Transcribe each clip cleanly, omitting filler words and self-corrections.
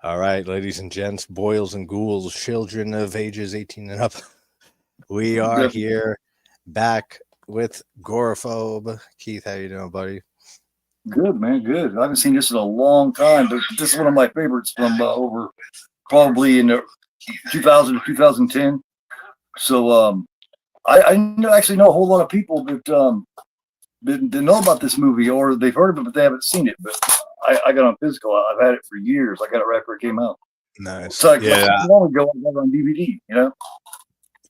All right, ladies and gents, boils and ghouls, children of ages 18 and up. We are Good, here back with Gorophobe. Keith, how you doing, buddy? good, man, good. I haven't seen this in a long time, but this is one of my favorites from over probably in the 2000 to 2010. So actually know a whole lot of people that didn't know about this movie or they've heard of it, but they haven't seen it. But I got it on physical. I've had it for years. I got it right where it came out. Nice. So like Yeah, so long ago, I got it on DVD.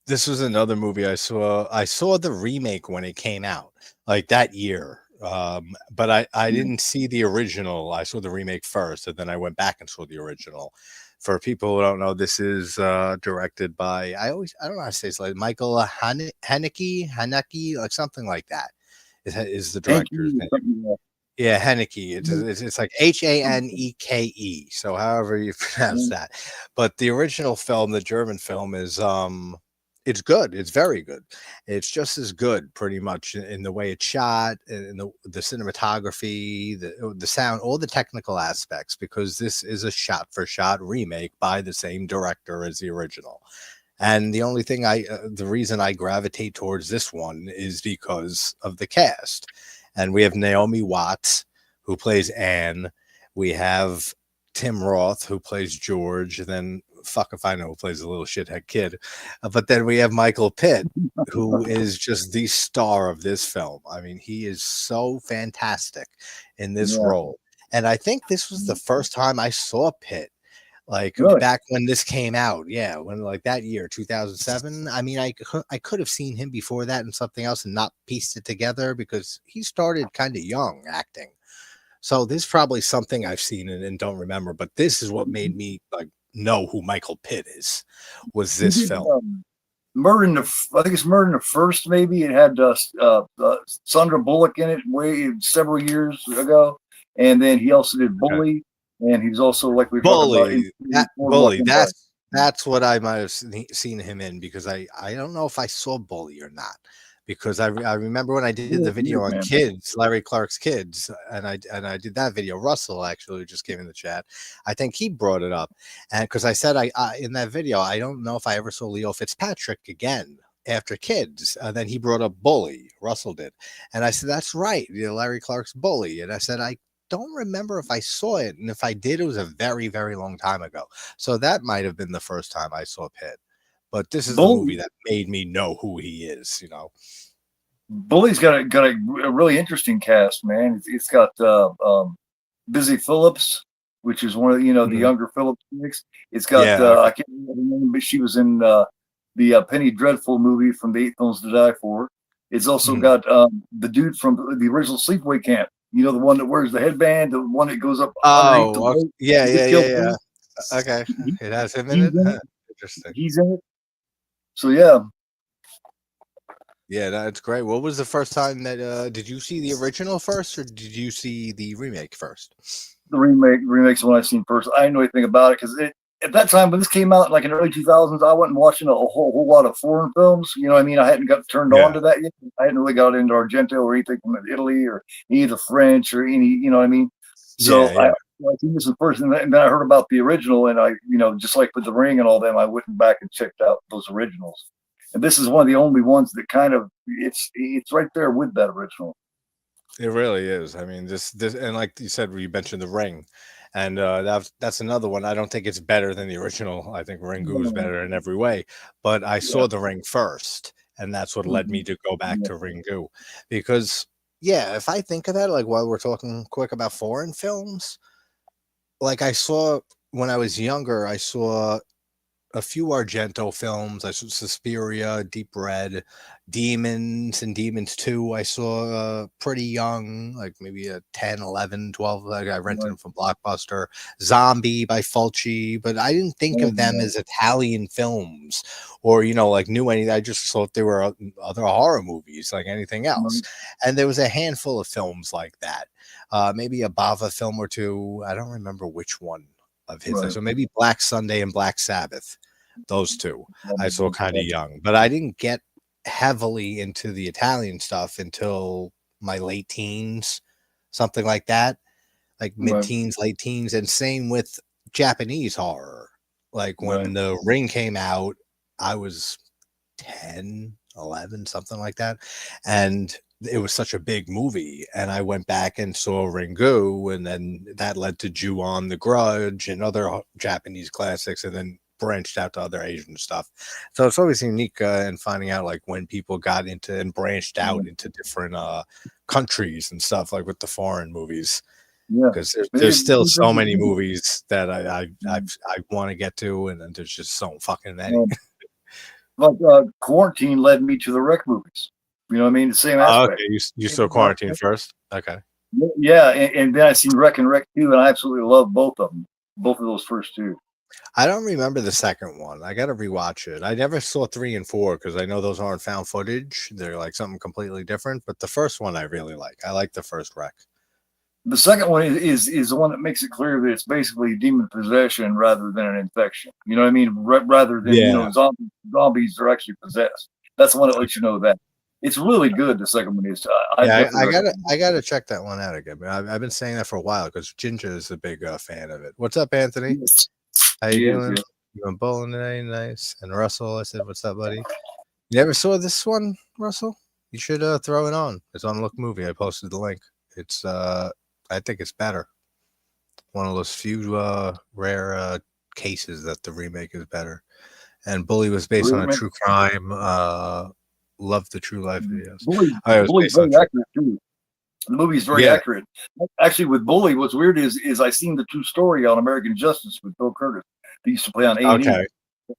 this was another movie I saw. I saw the remake when it came out, like that year. But I didn't see the original. I saw the remake first, and then I went back and saw the original. For people who don't know, this is directed by I don't know how to say his name, Michael Haneke, like something like that. Is the Thank director's you. name? Yeah, Haneke. It's like Haneke. So however you pronounce that. But the original film, the German film, is it's good. It's very good. It's just as good, pretty much, in the way it's shot, in the cinematography, the sound, all the technical aspects, because this is a shot for shot remake by the same director as the original. And the only thing the reason I gravitate towards this one is because of the cast. And we have Naomi Watts, who plays Anne. We have Tim Roth, who plays George. And then, fuck if I know, who plays the little shithead kid. But then we have Michael Pitt, who is just the star of this film. I mean, he is so fantastic in this Yeah, role. And I think this was the first time I saw Pitt, like really. back when this came out. Yeah, when, like, that year 2007. I mean, I could have seen him before that and something else and not pieced it together, because he started kind of young acting. So this is probably something I've seen and don't remember, but this is what made me, like, know who Michael Pitt is, was He this did film. Murder in the. I think it's Murder in the First. Maybe it had Sandra Bullock in it way several years ago, and then he also did Okay. Bully, and he's also like we were talking about in Bully, that Boardwalk Bully, Empire. that's what I might have seen him in, because I don't know if I saw Bully or not, because I remember when I did the video Weird, on man. kids, Larry Clark's Kids, and I did that video. Russell actually, who just came in the chat, I think he brought it up, and because I said I in that video, I don't know if I ever saw Leo Fitzpatrick again after Kids, and then he brought up Bully. Russell did, and I said that's right, Larry Clark's Bully, and I said I don't remember if I saw it, and if I did, it was a very, very long time ago. So that might have been the first time I saw Pitt. But this is the movie Bully, that made me know who he is. Bully's got a really interesting cast, man. It's got Busy Phillips, which is one of the Mhm. younger Phillips mix. It's got Yeah. I can't remember her name, but she was in the Penny Dreadful movie from the Eight Films to Die For. It's also Mhm. got the dude from the original Sleepaway Camp. You know, the one that wears the headband, the one that goes up underneath the Oh, boat, yeah, gets yeah, yeah, killed. yeah. Okay. He, It has him in he's it? in Huh. it. Interesting. He's in it. So yeah, Yeah, that's great. What was the first time that did you see the original first, or did you see the remake first? the remake's the one I seen first. I didn't know anything about it because at that time when this came out, like in the early 2000s, I wasn't watching a whole lot of foreign films. You know what I mean? I hadn't got turned on Yeah. to that yet. I hadn't really got into Argento or anything from Italy or any of the French or any, you know what I mean? Yeah, So yeah. I seen this in first, and then I heard about the original, and just like with The Ring and all them, I went back and checked out those originals. And this is one of the only ones that kind of it's right there with that original. It really is. I mean, this, and like you said, you mentioned The Ring, and that's another one. I don't think it's better than the original. I think Ringu is better in every way. But I Yeah. saw The Ring first, and that's what led me Mhm. to go back Yeah. to Ringu, because yeah, if I think of that, like, while we're talking quick about foreign films, like, I saw when I was younger, I saw a few Argento films. I saw Suspiria, Deep Red, Demons, and Demons 2. I saw pretty young, like maybe a 10, 11, 12. Like, I rented Right. them from Blockbuster. Zombie by Fulci, but I didn't think Oh, of them yeah. as Italian films, or, like, knew any. I just thought they were other horror movies like anything else. Right. And there was a handful of films like that. Maybe a Bava film or two. I don't remember which one of his. Right. So maybe Black Sunday and Black Sabbath, those two I saw kind of Yeah. young, but I didn't get heavily into the Italian stuff until my late teens, something like that, like mid Right. teens, late teens. And same with Japanese horror. Like when Right. The Ring came out, I was 10, 11, something like that. And it was such a big movie. And I went back and saw Ringu, and then that led to Ju-on, The Grudge, and other Japanese classics, and then branched out to other Asian stuff. So it's always unique in finding out like when people got into and branched out into different countries and stuff, like with the foreign movies. Yeah. Because It- there's still so many it- movies that I want to get to, and then there's just so fucking many. um, like quarantine led me to the rec movies. You know what I mean? The same Oh, aspect. okay, you saw Quarantine first? Okay. Yeah, and then I seen Wreck and Wreck 2, and I absolutely love both of them. Both of those first two. I don't remember the second one. I gotta rewatch it. I never saw 3 and 4 because I know those aren't found footage. They're like something completely different. But the first one I really like. I like the first Wreck. The second one is the one that makes it clear that it's basically demon possession rather than an infection. You know what I mean? Rather than Yeah. zombies are actually possessed. That's the one that lets you know that. It's really good. The second one is. I Yeah, definitely recommend it. I gotta check that one out again. I've been saying that for a while because Ginger is a big fan of it. What's up, Anthony? Yes. How you He is, doing? yeah. You went bowling today? Nice. And Russell, I said, "What's up, buddy?" You ever saw this one, Russell? You should throw it on. It's on Look Movie. I posted the link. It's I think it's better. One of those few rare cases that the remake is better. And Bully was based on a true crime. Love the True Life videos. Oh, it was Bully's based on very accurate too. The movie is very Yeah. accurate. Actually, with Bully, what's weird is I seen the true story on American Justice with Bill Curtis. They used to play on A&E. Okay.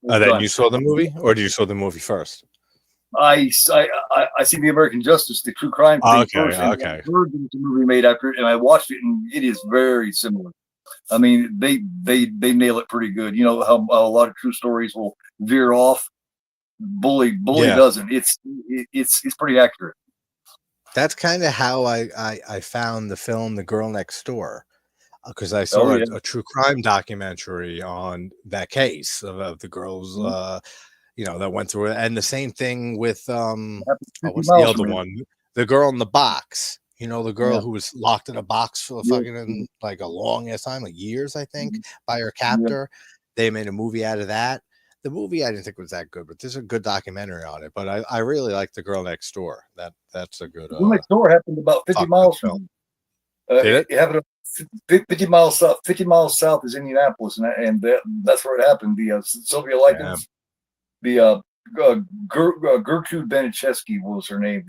Then you saw the movie, or did you saw the movie first? I seen the American Justice, the true crime thing first, and I heard there was a movie made after it, and I watched it, and it is very similar. I mean, they nail it pretty good. You know how a lot of true stories will veer off. Bully doesn't. It's pretty accurate. That's kind of how I found the film The Girl Next Door, because I saw a true crime documentary on that case of the girls, that went through it. And the same thing with what's the other one? The girl in the box. You know, the girl who was locked in a box for fucking like a long ass time, like years, I think, by her captor. They made a movie out of that. The movie I didn't think was that good, but there's a good documentary on it. But I really like The Girl Next Door. That's a good. Girl Next Door happened about 50 miles from. Did it happened 50 miles south. 50 miles south is Indianapolis, and that's where it happened. The Sylvia Likens, the Gertrude Benicheski was her name.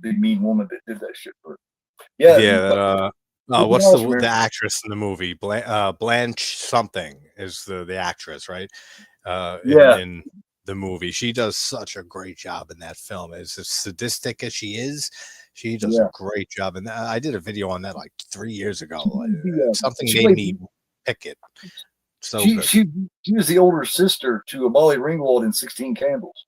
The mean woman that did that shit for her. Yeah. What's the actress in the movie? Blanche something is the actress, right? In the movie, she does such a great job in that film. As sadistic as she is, she does a great job. And I did a video on that like 3 years ago. Something made me pick it. So she was the older sister to Molly Ringwald in 16 Candles.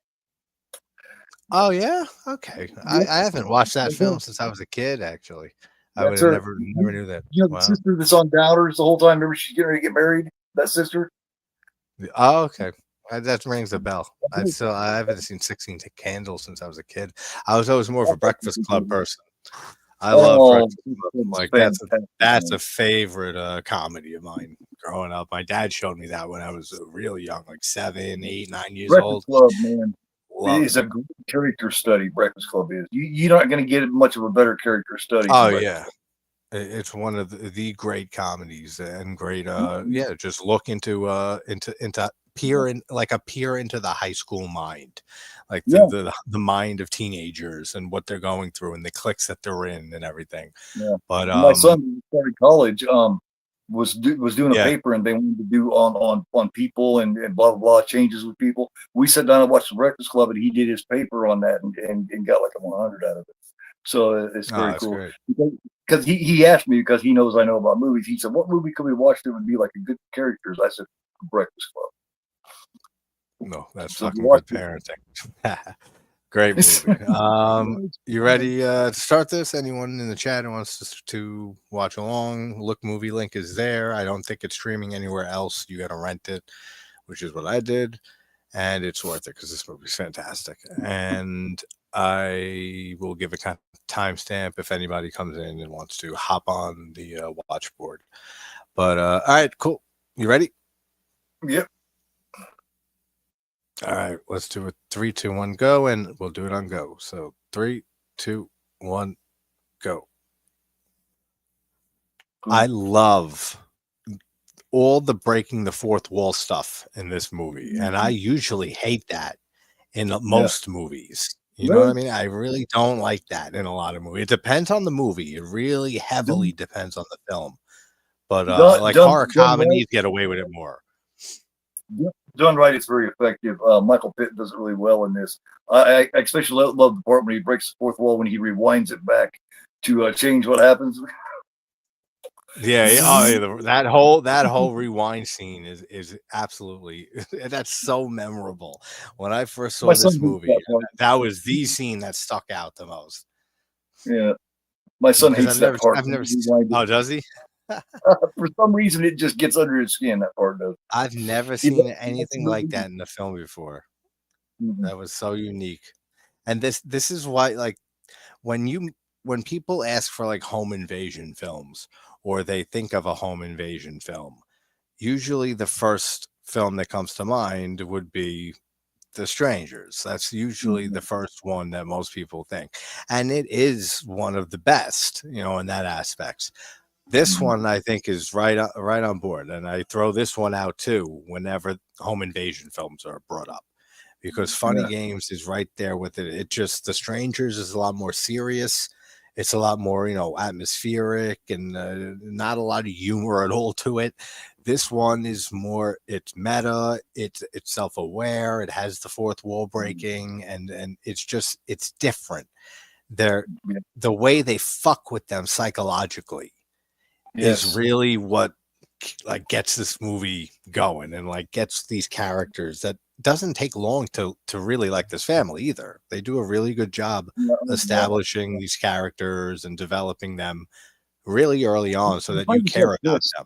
Oh yeah, okay. I haven't watched that film since I was a kid. Actually, I would have never knew that. You know, the sister that's on Downers the whole time. Remember, she's getting ready to get married. That sister. Oh, okay. That rings a bell. I haven't seen 16 Candles since I was a kid. I was always more of a Breakfast Club person. I love Breakfast Club. Like that's a favorite comedy of mine growing up. My dad showed me that when I was really young, like 7, 8, 9 years old. Breakfast Club, man. It is a great character study. Breakfast Club is. You're not going to get much of a better character study. Oh yeah, it's one of the great comedies and great. Just look into peer into the high school mind, like the mind of teenagers and what they're going through and the cliques that they're in and everything. Yeah. But my son started college. Was doing a paper, and they wanted to do on people and blah blah blah changes with people. We sat down and watched the Breakfast Club, and he did his paper on that and got like a 100 out of it. So it's very cool. Great. Because he asked me, because he knows I know about movies. He said, "What movie could we watch that would be like a good characters?" I said, "Breakfast Club." No, that's fucking good parenting. Great movie. You ready to start this? Anyone in the chat who wants to watch along, Look Movie link is there. I don't think it's streaming anywhere else. You got to rent it, which is what I did. And it's worth it because this movie's fantastic. And I will give a kind of timestamp if anybody comes in and wants to hop on the watch board. But all right, cool. You ready? Yep. All right, let's do it. 3, 2, 1, go, and we'll do it on go. So 3, 2, 1, go. I love all the breaking the fourth wall stuff in this movie, and I usually hate that in Yeah. most movies. You know what I Really? mean? I really don't like that in a lot of movies. It depends on the movie. It really heavily Done, depends on the film. But like done, horror done right. comedies get away with it more. Done right, it's very effective. Michael Pitt does it really well in this. I especially love the part when he breaks the fourth wall when he rewinds it back to change what happens. Yeah, oh, yeah, that whole rewind scene is absolutely that's so memorable. When I first My saw son this hates movie, that part. that was the scene that stuck out the most Yeah, my son because hates that part. I've never. Rewind it. Oh, does he? For some reason, it just gets under his skin. That part does. I've never He seen likes anything like movies. that in a film before. Mhm. That was so unique. And this is why, like, when you when people ask for like home invasion films or they think of a home invasion film, usually the first film that comes to mind would be The Strangers. That's usually the Mhm. first one that most people think. And it is one of the best, in that aspect. This Mhm. one I think is right on board, and I throw this one out too whenever home invasion films are brought up because Funny Yeah. Games is right there with it. It just The Strangers is a lot more serious. It's a lot more, atmospheric and not a lot of humor at all to it. This one is more. It's meta. It's self aware. It has the fourth wall breaking, and it's different. They're Yeah. the way they fuck with them psychologically is Yes. really what like gets this movie going and like gets these characters that doesn't take long to really like this family either. They do a really good job Yeah. Yeah. establishing these characters and developing them really early on so You that you find yourself care about pissed. them.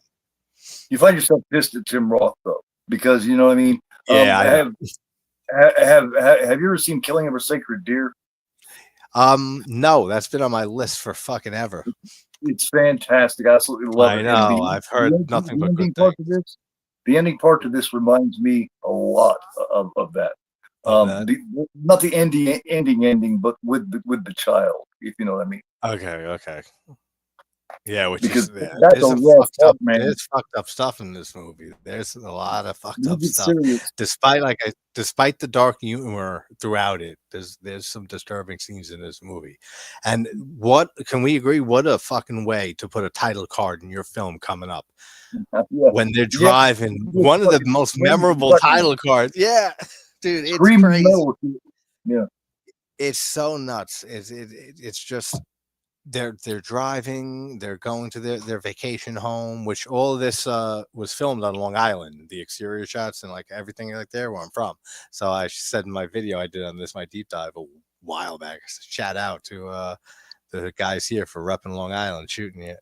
You find yourself pissed at Tim Roth though, because you know what I mean. Yeah, I know. Have you ever seen Killing of a Sacred Deer? No, that's been on my list for fucking ever. It's fantastic. I absolutely love I it. And know. I've heard nothing the but good ending things part of this, the ending part of this reminds me a lot of that. of that. The not the ending, but with the child, if you know what I mean. Okay, okay. Yeah, which Because is yeah, that's a rough part, man. there's fucked up stuff in this movie. There's a lot of fucked You up get stuff. serious. Despite the dark humor throughout it, there's some disturbing scenes in this movie. And what can we agree? What a fucking way to put a title card in your film coming up Yeah, when they're yeah. driving. Just One of the fucking most screaming at the memorable fucking title cards. Yeah, dude, it's screaming crazy. metal. Yeah. It's so nuts. It's just they're driving, they're going to their vacation home, which all of this was filmed on Long Island, the exterior shots and like everything like there where I'm from. So I said in my video I did on this my deep dive a while back, shout out to the guys here for repping Long Island shooting it.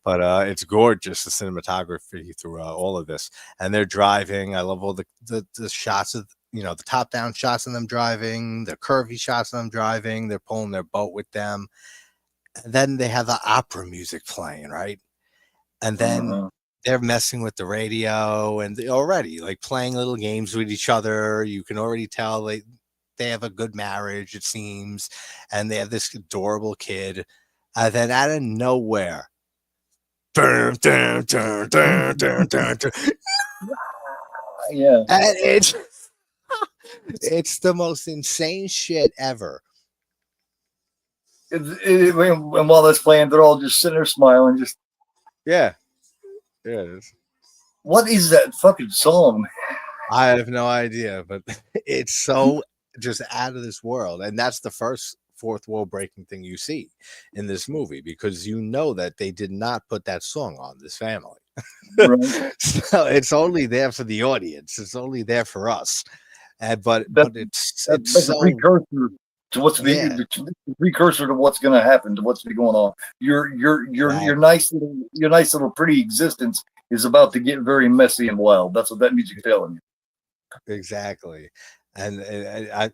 But it's gorgeous, the cinematography through all of this, and they're driving. I love all the shots of the top down shots of them driving, the curvy shots of them driving. They're pulling their boat with them, and then they have the opera music playing, right? And then Uh-huh. they're messing with the radio and they already like playing little games with each other. You can already tell they have a good marriage, it seems, and they have this adorable kid. And then out of nowhere, dun, dun, dun, dun, dun, dun, dun, Yeah. and it's the most insane shit ever. And while that's playing, they're all just sitting there smiling. Just Yeah, yeah. what is that fucking song? I have no idea, but it's so just out of this world. And that's the first fourth wall breaking thing you see in this movie because you know that they did not put that song on this family. Right. So it's only there for the audience. It's only there for us. But That, it's that's a so precursor to yeah, the precursor to what's going to happen, to what's going on. Your exactly. nice little pretty existence is about to get very messy and wild. That's what that music's telling you. Exactly. And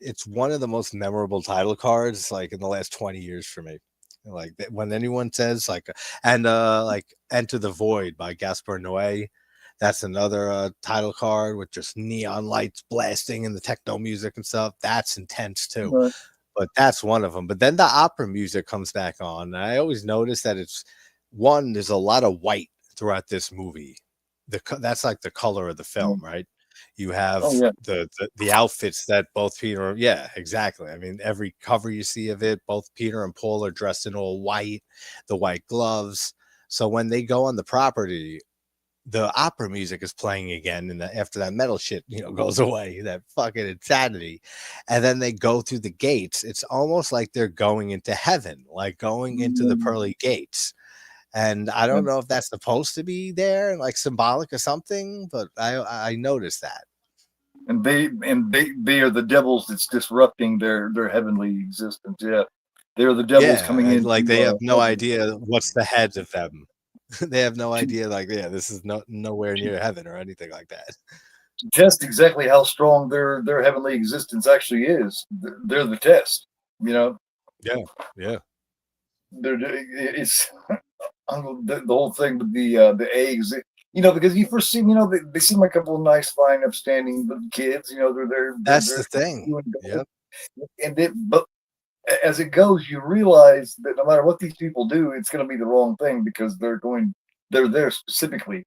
it's one of the most memorable title cards like in the last 20 years for me. Like when anyone says like and like Enter the Void by Gaspar Noé, That's another title card with just neon lights blasting and the techno music and stuff. That's intense too. Right. But that's one of them. But then the opera music comes back on. And I always notice that it's one, there's a lot of white throughout this movie. That's like the color of the film, right? You have Oh yeah. the outfits that both Peter, yeah, exactly. I mean, every cover you see of it, both Peter and Paul are dressed in all white, the white gloves. So when they go on the property, the opera music is playing again, and after that metal shit, goes away, that fucking insanity, and then they go through the gates. It's almost like they're going into heaven, like going into the pearly gates. And I Yeah. don't know if that's supposed to be there, like symbolic or something, but I noticed that. And they are the devils that's disrupting their heavenly existence. Yeah, they're the devils Yeah, coming like into they have no heaven. idea what's the head of them. They have no idea, like, yeah, this is nowhere near heaven or anything like that. To test exactly how strong their heavenly existence actually is. They're the test. You know, Yeah, yeah. it's the whole thing with the eggs. Because you first see, they seem like a couple of nice, fine, upstanding kids. That's They're the thing. doing good. Yep. But as it goes, you realize that no matter what these people do, it's going to be the wrong thing because they're there specifically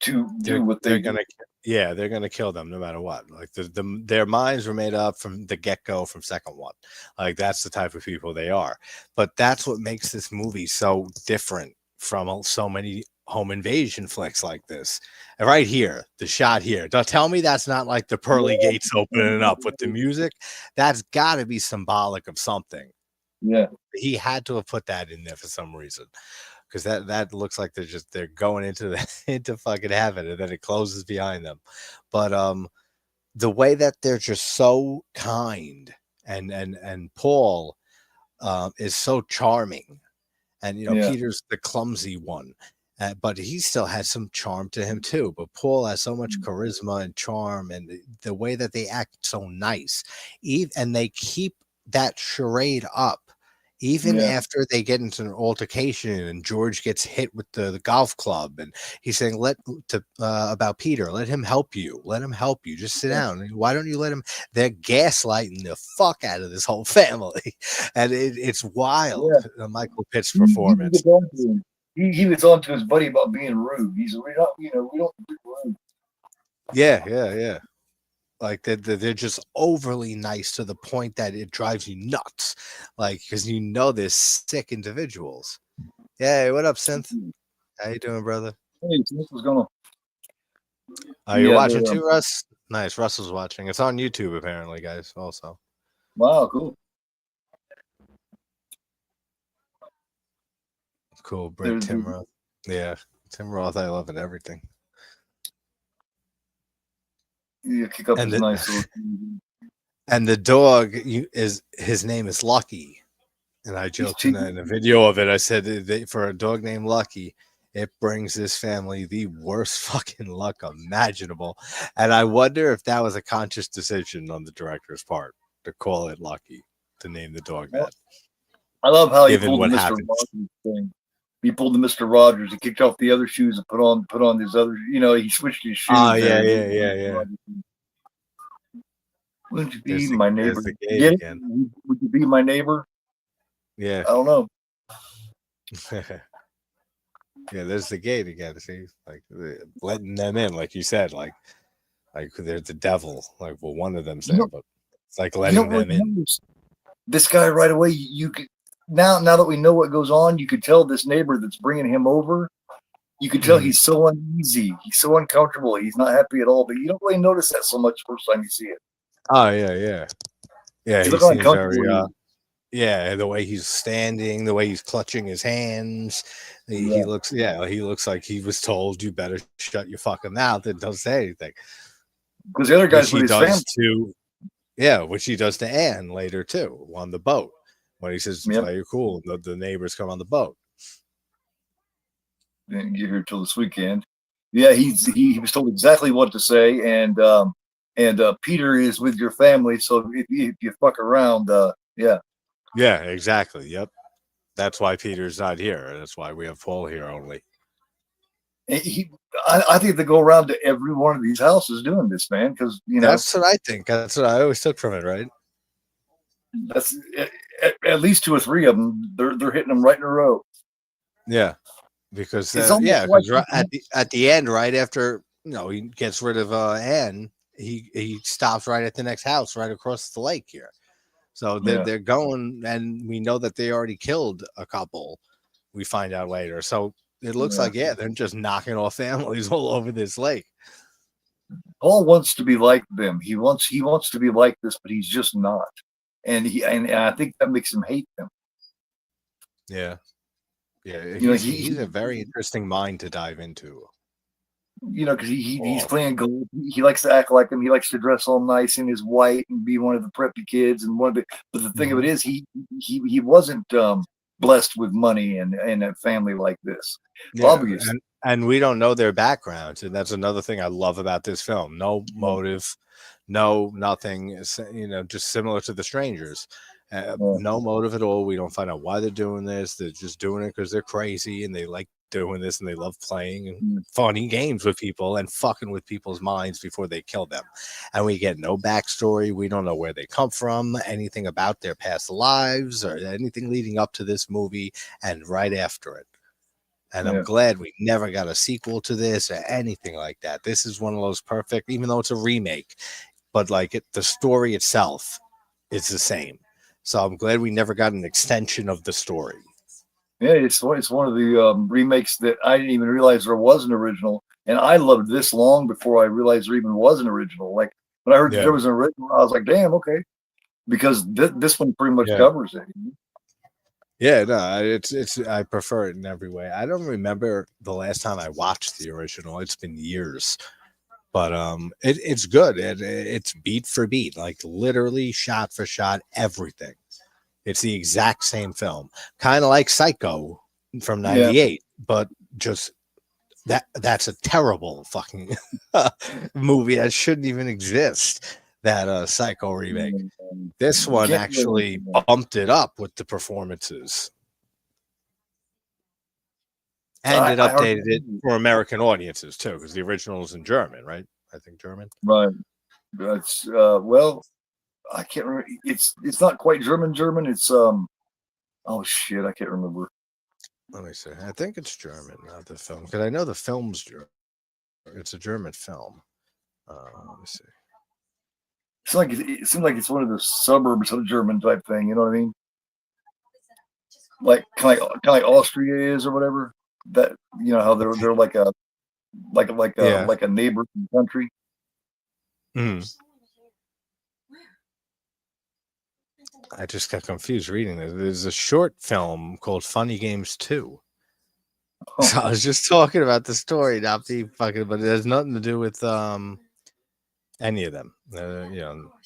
to They're do what they they're do. gonna yeah, they're gonna kill them no matter what. Like their minds were made up from the get go, from second one. Like that's the type of people they are. But that's what makes this movie so different from so many home invasion flicks like this. And right here, the shot here. Don't tell me that's not like the pearly gates opening up with the music. That's got to be symbolic of something. Yeah, He had to have put that in there for some reason, because that looks like they're going into into fucking heaven, and then it closes behind them. But the way that they're just so kind, and Paul is so charming, and yeah, Peter's the clumsy one, but he still has some charm to him too. But Paul has so much charisma and charm, and the way that they act so nice, and they keep that charade up even yeah, after they get into an altercation and George gets hit with the golf club, and he's saying about Peter, let him help you, just sit yeah, down, why don't you let him. They're gaslighting the fuck out of this whole family, and it's wild. yeah. Michael Pitt's He performance. gets on to him. He was on to his buddy about being rude. We don't be rude. Yeah. Like they're just overly nice to the point that it drives you nuts. Like, because they're sick individuals. Yeah, what up, Synth? How you doing, brother? Hey, so this was gonna. Are you Yeah, watching they're too, Russ? Nice. Russell's watching. It's on YouTube apparently, guys. Also, wow, cool. cool. Brit They're Tim Roth. Yeah, Tim Roth. I love it. Everything. you kick up And his the nice little. and the dog his name is Lucky. And I He's joked in cheeky. a video of it. I said for a dog named Lucky, it brings this family the worst fucking luck imaginable. And I wonder if that was a conscious decision on the director's part to call it Lucky, to name the dog that, I love how he given pulled the what Mister happens. Rogers thing. He pulled the Mister Rogers. He kicked off the other shoes and put on his other. He switched his Oh, shoes yeah, there. yeah, yeah, yeah. Would you be There's my neighbor? the gate Get it? again. Would you be my neighbor? Yeah. I don't know. Yeah, there's the gate again. See, like letting them in, like you said, like they're the devil. Like, well, one of them's You there, don't. but it's like You letting don't really them in. notice this guy right away. You could now that we know what goes on, you could tell this neighbor that's bringing him over. You could tell Mhm. he's so uneasy. He's so uncomfortable. He's not happy at all. But you don't really notice that so much first time you see it. Oh yeah. Yeah, You he look how seems uncomfortable very he is. yeah, the way he's standing, the way he's clutching his hands. He Yeah, looks, yeah, he looks like he was told you better shut your fucking mouth and don't say anything. because the other Which guy's he with his family. does to which he does to Anne later too on the boat. When he says to Yep. play it cool, the neighbors come on the boat. Didn't get here till this weekend. Yeah, he was told exactly what to say, and Peter is with your family, so if you fuck around, yeah, Yeah, exactly. Yep. That's why Peter's not here. That's why we have Paul here only. he, I think they go around to every one of these houses doing this, man, because That's what I think. That's what I always took from it, right? that's at least two or three of them. They're hitting them right in a row. Yeah, because It's almost yeah, like because at the end, right after he gets rid of Anne, he stops right at the next house, right across the lake here. So yeah, they're going, and we know that they already killed a couple. We find out later. So it looks yeah. like they're just knocking off families all over this lake. Paul wants to be like them. He wants to be like this, but he's just not. And I think that makes him hate them. Yeah, yeah. You know, He's a very interesting mind to dive into. because he's playing gold. He likes to act like them. He likes to dress all nice in his white and be one of the preppy kids. And one of the but the thing of it is, he wasn't blessed with money and a family like this. Yeah, Obviously, and we don't know their backgrounds, and that's another thing I love about this film. No motive, no nothing. Just similar to The Strangers. No motive at all. We don't find out why they're doing this. They're just doing it because they're crazy and they like doing this and they love playing and funny games with people and fucking with people's minds before they kill them. And we get no backstory. We don't know where they come from, anything about their past lives or anything leading up to this movie and right after it. And I'm glad we never got a sequel to this or anything like that. This is one of those perfect, even though it's a remake, but the story itself is the same. So I'm glad we never got an extension of the story. yeah, it's one of the remakes that I didn't even realize there was an original, and I loved this long before I realized there even was an original. Like when I heard that Yeah. there was an original, I was like, "Damn, okay," because this one pretty much Yeah. covers it. Yeah, no, it's I prefer it in every way. I don't remember the last time I watched the original. It's been years. But it's good. It's beat for beat, like literally shot for shot, everything. It's the exact same film, kind of like Psycho from Yeah, '98, but just that's a terrible fucking movie that shouldn't even exist. That Psycho remake. This you one can't. actually bumped it up with the performances, and it I heard updated it for American audiences too, because the original is in German, right? I think German. right. That's well, I can't remember. It's not quite German. It's oh shit, I can't remember. Let me see. I think it's German, not the film, because I know the film's German. It's a German film. Let me see. It seems like it's one of the suburbs of German type thing. You know what I mean? Like kind of like Austria is or whatever. That how they're like a Yeah. like a neighboring country. Mm. I just got confused reading this. There's a short film called Funny Games 2. So I was just talking about the story, not being fucking, but it has nothing to do with any of them.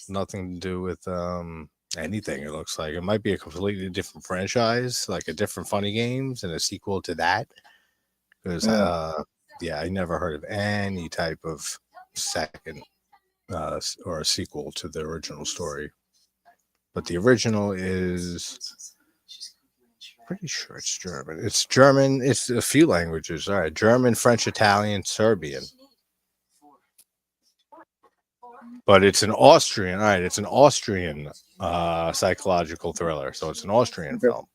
Nothing to do with anything. It looks like it might be a completely different franchise, like a different Funny Games and a sequel to that. Because I never heard of any type of second or a sequel to the original story. But the original is pretty sure it's German. It's German. It's a few languages. All right, German, French, Italian, Serbian. But it's an Austrian. All right, it's an Austrian psychological thriller. So it's an Austrian film.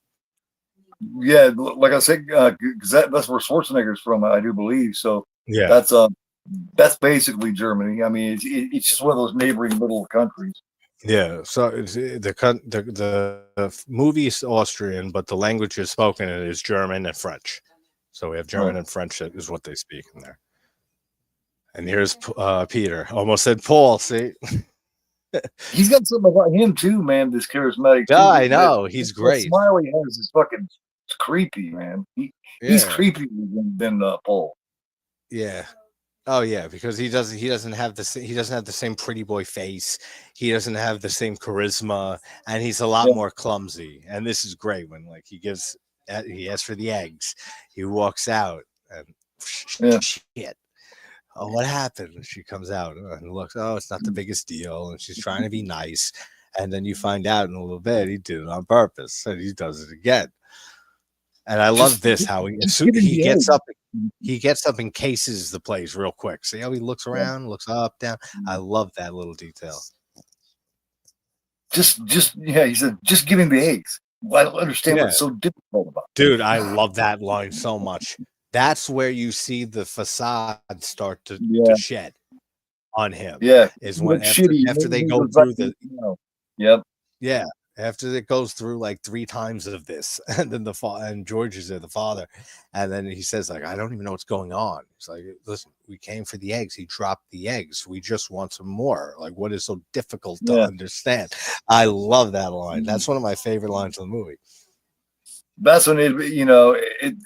Yeah, like I said, because that's where Schwarzenegger's from, I do believe. So Yeah. That's basically Germany. I mean, it's just one of those neighboring little countries. Yeah, so it's, the movie is Austrian, but the language is spoken is German and French. So we have German and French is what they speak in there. And here's Peter. Almost said Paul. See, he's got something about him too, man. This charismatic. Yeah, I know. He's great. Smile he has is fucking creepy, man. He's creepier than Paul. Yeah. Oh yeah, because he doesn't have the same pretty boy face. He doesn't have the same charisma, and he's a lot more clumsy. And this is great when he asks for the eggs. He walks out and shit. Oh, what happened? And she comes out and looks. Oh, it's not the biggest deal, and she's trying to be nice. And then you find out in a little bit he did it on purpose, and he does it again. And I love this how he gets up. he gets up and cases the place real quick. See how he looks around, looks up, down. I love that little detail. Yeah, he said, just give him the eggs. Well, I don't understand Yeah. what's so difficult about it. Dude, I love that line so much. That's where you see the facade start to Yeah, shed on him. yeah. Is He when looks shitty. after they He go goes back through to, the Yep. yeah, after it goes through like 3 times of this, and then and George is there, the father, and then he says like, I don't even know what's going on. He's like, listen, we came for the eggs. He dropped the eggs. We just want some more. Like, what is so difficult to Yeah. understand? I love that line. That's one of my favorite lines of the movie. That's when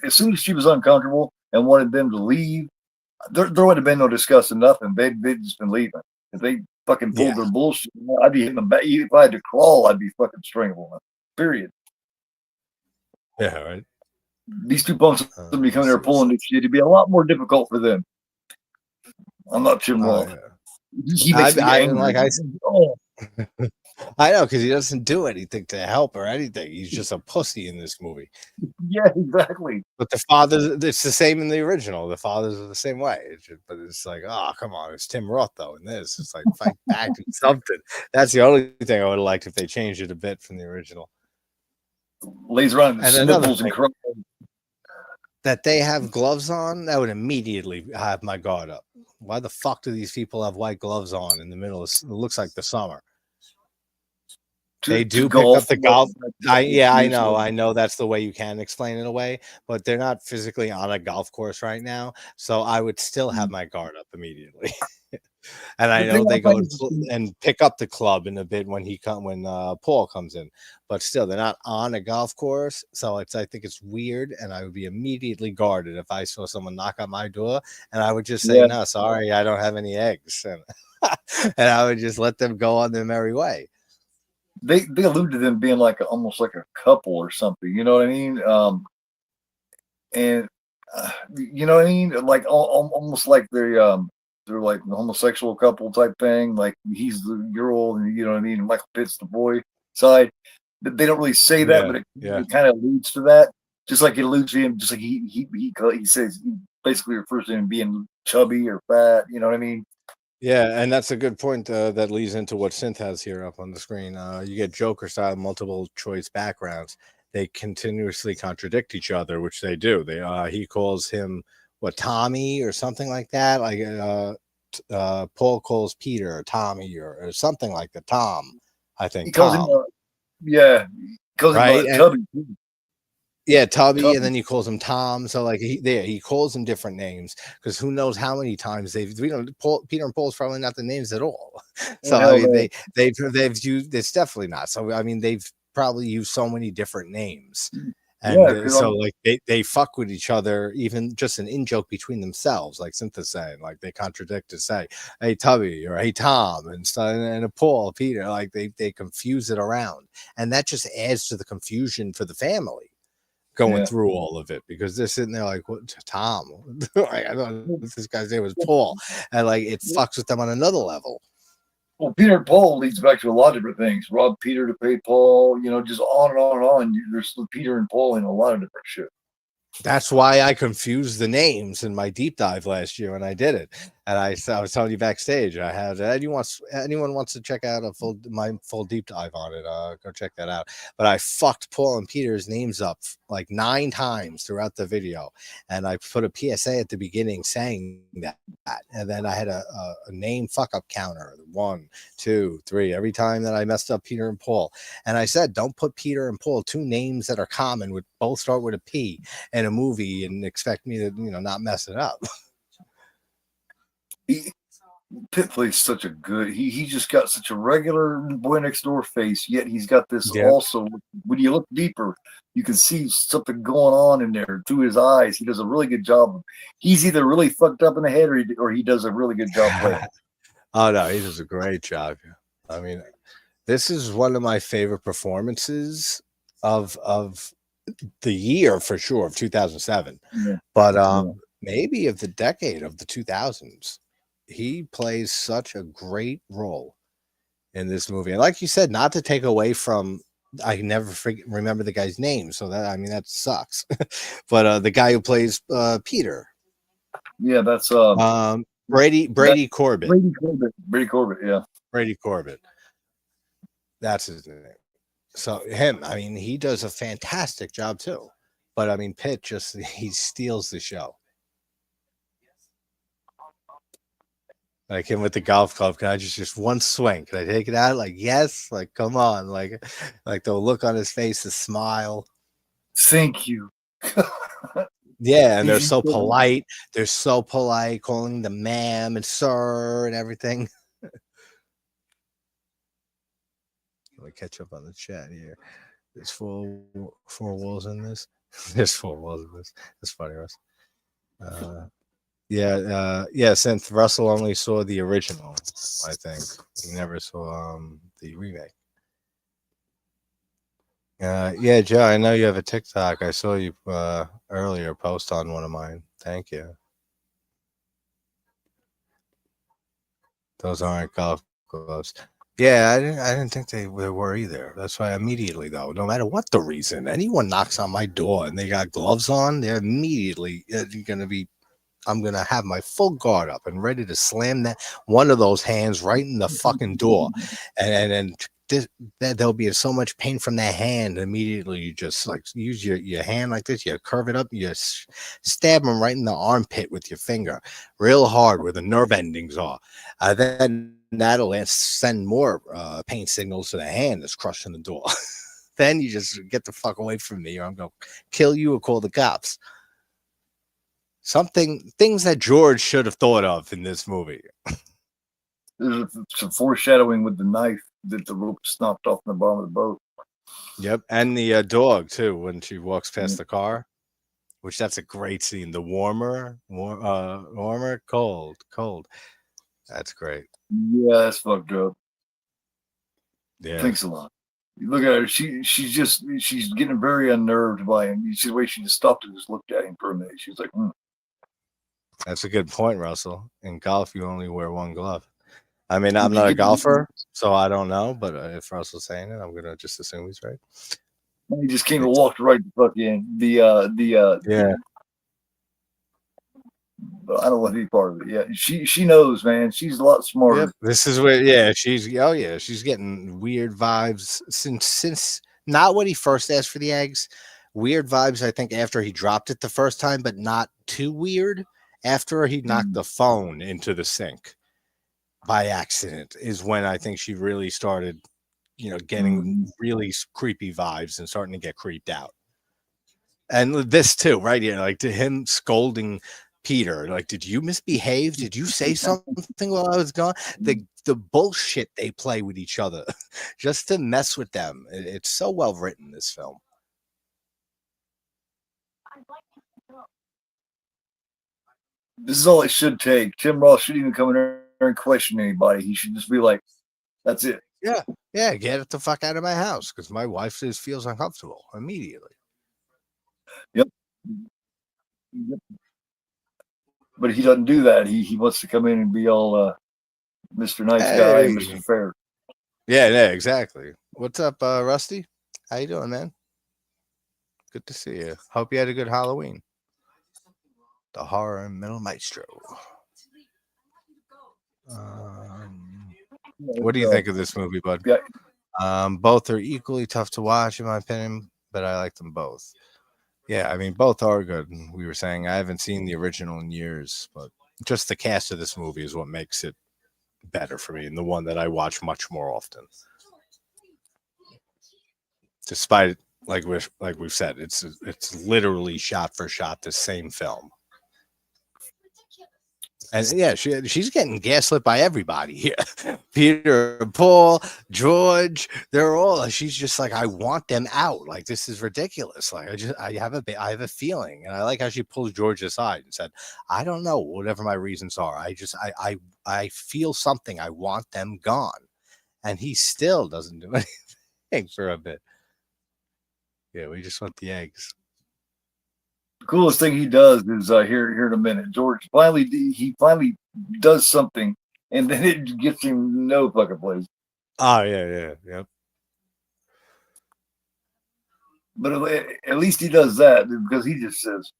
as soon as she was uncomfortable and wanted them to leave, there would have been no discussing nothing. They'd just been leaving. If they fucking pulled their bullshit, I'd be hitting them back. If I had to crawl, I'd be fucking stringable. Period. Yeah, right. These two punks would be coming there pulling this shit. It'd be a lot more difficult for them. I'm not Jim Roth. Yeah. He makes me angry. Like I said, I know, because he doesn't do anything to help or anything. He's just a pussy in this movie. Yeah, exactly. But the fathers, it's the same in the original. The fathers are the same way. But it's like, oh, come on. It's Tim Roth, though, in this. It's like, fight back and something. That's the only thing I would have liked if they changed it a bit from the original. Lays around and sniffles and cries. That they have gloves on, that would immediately have my guard up. Why the fuck do these people have white gloves on in the middle of it looks like the summer? They do pick up the golf. I know that's the way you can explain it away, but they're not physically on a golf course right now, so I would still have my guard up immediately. And I know they go and pick up the club in a bit when Paul comes in, but still they're not on a golf course, so I think it's weird, and I would be immediately guarded if I saw someone knock on my door, and I would just say, no, sorry, I don't have any eggs, and I would just let them go on their merry way. They allude to them being like almost like a couple or something, you know what I mean? And you know what I mean? Like almost like they're like a homosexual couple type thing. Like he's the girl, and you know what I mean. And Michael Pitt's the boy side. They don't really say that, but it kind of alludes to that. Just like it alludes to him, just like he says, he basically refers to him being chubby or fat. You know what I mean? Yeah, and that's a good point that leads into what Synth has here up on the screen. You get Joker style multiple choice backgrounds. They continuously contradict each other, which they do. He calls him Tommy or something like that. Like Paul calls Peter Tommy or something like that. Tom, I think. He calls him, calls him Tubby. Yeah, Tubby, and then he calls him Tom. So like he calls him different names because who knows how many times Peter and Paul's probably not the names at all. So I mean they've used, it's definitely not. So I mean they've probably used so many different names, and so like they fuck with each other, even just an in joke between themselves, like Cynthia saying, like they contradict to say, hey Tubby or hey Tom, and a Paul, Peter, like they confuse it around, and that just adds to the confusion for the family going through all of it, because they're sitting there like, what, Tom? I thought this guy's name was Paul, and like it fucks with them on another level. Well, Peter and Paul leads back to a lot of different things. Rob Peter to pay Paul, just on and on and on. There's Peter and Paul in a lot of different shit. That's why I confused the names in my deep dive last year when I did it. And I was telling you backstage, I had anyone wants to check out my full deep dive on it, go check that out. But I fucked Paul and Peter's names up like 9 times throughout the video, and I put a PSA at the beginning saying that, and then I had a name fuck up counter, 1, 2, 3 every time that I messed up Peter and Paul. And I said, don't put Peter and Paul, 2 names that are common, would both start with a P, in a movie and expect me to not mess it up. Pitt plays such a good. He just got such a regular boy next door face, yet he's got this also. When you look deeper, you can see something going on in there through his eyes. He does a really good job. He's either really fucked up in the head, or he does a really good job playing. Oh no, he does a great job. I mean, this is one of my favorite performances of the year for sure, of 2007, but maybe of the decade, of the 2000s. He plays such a great role in this movie, and like you said, not to take away from, I never remember the guy's name, so that, I mean, that sucks. But the guy who plays Peter, Yeah, that's that Brady Corbett. Brady Corbett. Brady Corbett. Yeah. Brady Corbett. That's his name. So him, I mean, he does a fantastic job too. But I mean, Pitt just he steals the show. Like him with the golf club. Can I just one swing? Can I take it out? Like yes. Like come on. Like the look on his face, the smile. Thank you. Yeah, and they're He's so polite. They're so polite, calling the ma'am and sir and everything. Let me catch up on the chat here. There's four walls in this. There's four walls in this. That's funny, Russ. Uh, yeah. Since Russell only saw the original, I think he never saw the remake. Yeah, Joe. I know you have a TikTok. I saw you earlier post on one of mine. Thank you. Those aren't golf gloves. Yeah, I didn't think they were either. That's why immediately though, no matter what the reason, anyone knocks on my door and they got gloves on, they're immediately gonna be. I'm gonna have my full guard up and ready to slam that one of those hands right in the fucking door, and this, that there'll be so much pain from that hand. Immediately, you just like use your hand like this. You curve it up. You stab them right in the armpit with your finger, real hard where the nerve endings are. Then that'll send more pain signals to the hand that's crushing the door. Then you just get the fuck away from me, or I'm gonna kill you or call the cops. Things that George should have thought of in this movie. There's some foreshadowing with the knife that the rope snapped off in the bottom of the boat. Yep, and the dog too when she walks past the car, which that's a great scene. The warmer, cold. That's great. Yeah, that's fucked up. Yeah. Thanks a lot. You look at her. She's getting very unnerved by him. You see the way she just stopped and just looked at him for a minute. She was like, That's a good point, Russell. In golf, you only wear one glove. I mean, I'm Did you not a get the- golfer, so I don't know. But if Russell's saying it, I'm gonna just assume he's right. He just came and walked right the fuck in. Yeah. I don't want to be part of it. Yeah, she knows, man. She's a lot smarter. Yep. This is where she's getting weird vibes since not when he first asked for the eggs. Weird vibes, I think, after he dropped it the first time, but not too weird. After he knocked the phone into the sink by accident is when I think she really started, getting really creepy vibes and starting to get creeped out. And this too, right here, like to him scolding Peter, like, did you misbehave? Did you say something while I was gone? The bullshit they play with each other just to mess with them. It's so well written, this film. This is all it should take. Tim Ross shouldn't even come in there and question anybody. He should just be like, "That's it." Yeah, get it the fuck out of my house because my wife just feels uncomfortable immediately. Yep. But he doesn't do that. He wants to come in and be all Mr. Nice Guy, Mr. Fair. Yeah, exactly. What's up, Rusty? How you doing, man? Good to see you. Hope you had a good Halloween. The horror and metal maestro. What do you think of this movie, bud? Yeah. Both are equally tough to watch, in my opinion, but I like them both. Yeah, I mean, both are good. We were saying I haven't seen the original in years, but just the cast of this movie is what makes it better for me, and the one that I watch much more often. Despite, like we've said, it's literally shot for shot the same film. And yeah, she's getting gaslit by everybody here. Peter, Paul, George, they're all. She's just like, I want them out. Like this is ridiculous. Like I have a feeling, and I like how she pulls George aside and said, I don't know, whatever my reasons are. I feel something. I want them gone, and he still doesn't do anything for a bit. Yeah, we just want the eggs. The coolest thing he does is here in a minute. George finally does something, and then it gets him no fucking place. Oh yeah, yep. But at least he does that because he just says,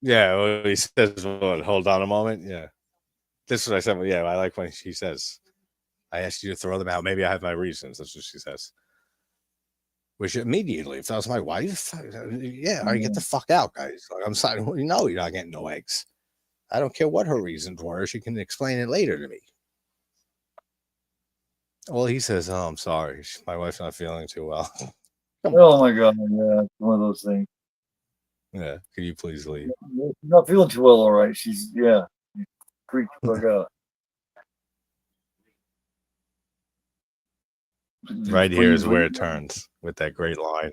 Yeah, well, he says, "What? Hold on a moment." Yeah, this is what I said. Well, yeah, I like when she says, "I asked you to throw them out. Maybe I have my reasons." That's what she says. Which immediately, if that was my wife, yeah, all right, get the fuck out, guys. Like, I'm sorry. You know, you're not getting no eggs. I don't care what her reasons were. She can explain it later to me. Well, he says, "Oh, I'm sorry. My wife's not feeling too well." Come on. Oh my god, yeah, it's one of those things. Yeah, could you please leave? She's not feeling too well, all right. She's freaked the fuck out. Right here Please is where leave. it turns with that great line.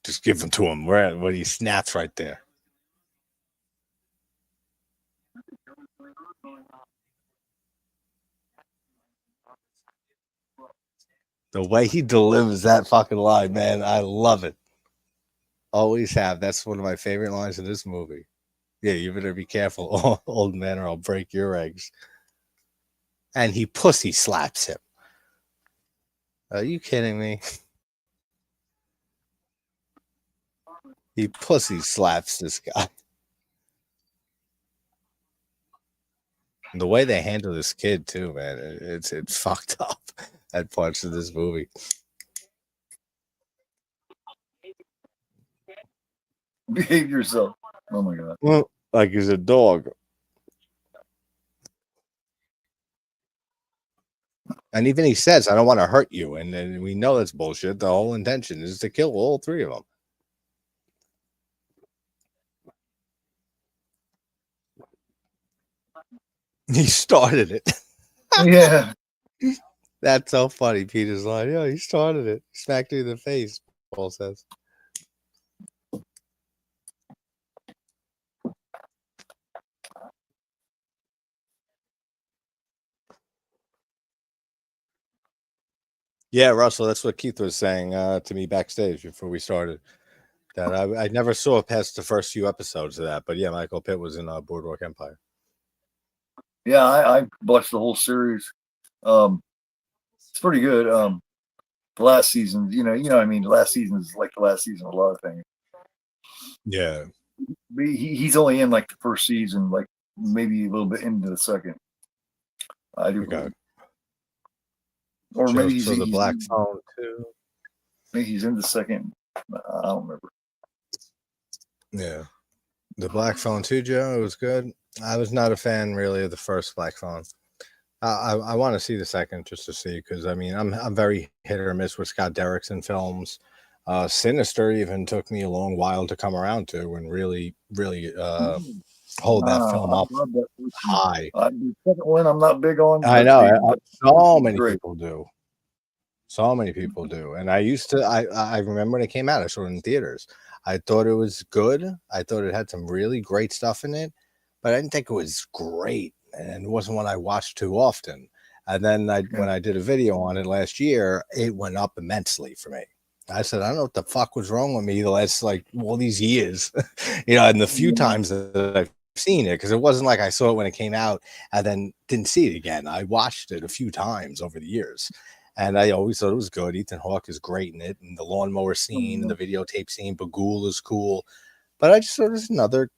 Just give them to him. Where when he snaps right there. The way he delivers that fucking line, man, I love it. Always have. That's one of my favorite lines in this movie. Yeah, you better be careful, old man, or I'll break your eggs. And he pussy slaps him. Are you kidding me? He pussy slaps this guy. And the way they handle this kid too, man, it's fucked up. At parts of this movie. Behave yourself. Oh my god. Well, like he's a dog. And even he says, "I don't want to hurt you," and then we know that's bullshit. The whole intention is to kill all three of them. He started it. Yeah. That's so funny. Peter's like, "Yeah, he started it. Smacked you in the face." Paul says. Yeah, Russell, that's what Keith was saying to me backstage before we started. That I never saw past the first few episodes of that, but yeah, Michael Pitt was in Boardwalk Empire. Yeah, I watched the whole series. It's pretty good. The last season, what I mean. The last season is like the last season of a lot of things. Yeah, But he's only in like the first season, like maybe a little bit into the second. I do okay. believe. Or She maybe also the Black Phone too. maybe he's in the second. I don't remember. Yeah, the Black Phone too, Joe. It was good. I was not a fan really of the first Black Phone. I want to see the second just to see because I mean I'm very hit or miss with Scott Derrickson films. Sinister even took me a long while to come around to and really hold that film I up love that first one. high. The second one I'm not big on, I but know the so many great. people do. So many people do, and I used to. I remember when it came out. I saw it in theaters. I thought it was good. I thought it had some really great stuff in it, but I didn't think it was great, and it wasn't one I watched too often. And then when I did a video on it last year, it went up immensely for me. I said, I don't know what the fuck was wrong with me the last like all these years, and the few times that I've seen it, because it wasn't like I saw it when it came out and then didn't see it again. I watched it a few times over the years. And I always thought it was good. Ethan Hawke is great in it, and the lawnmower scene and the videotape scene. Bagul is cool, but I just thought it was another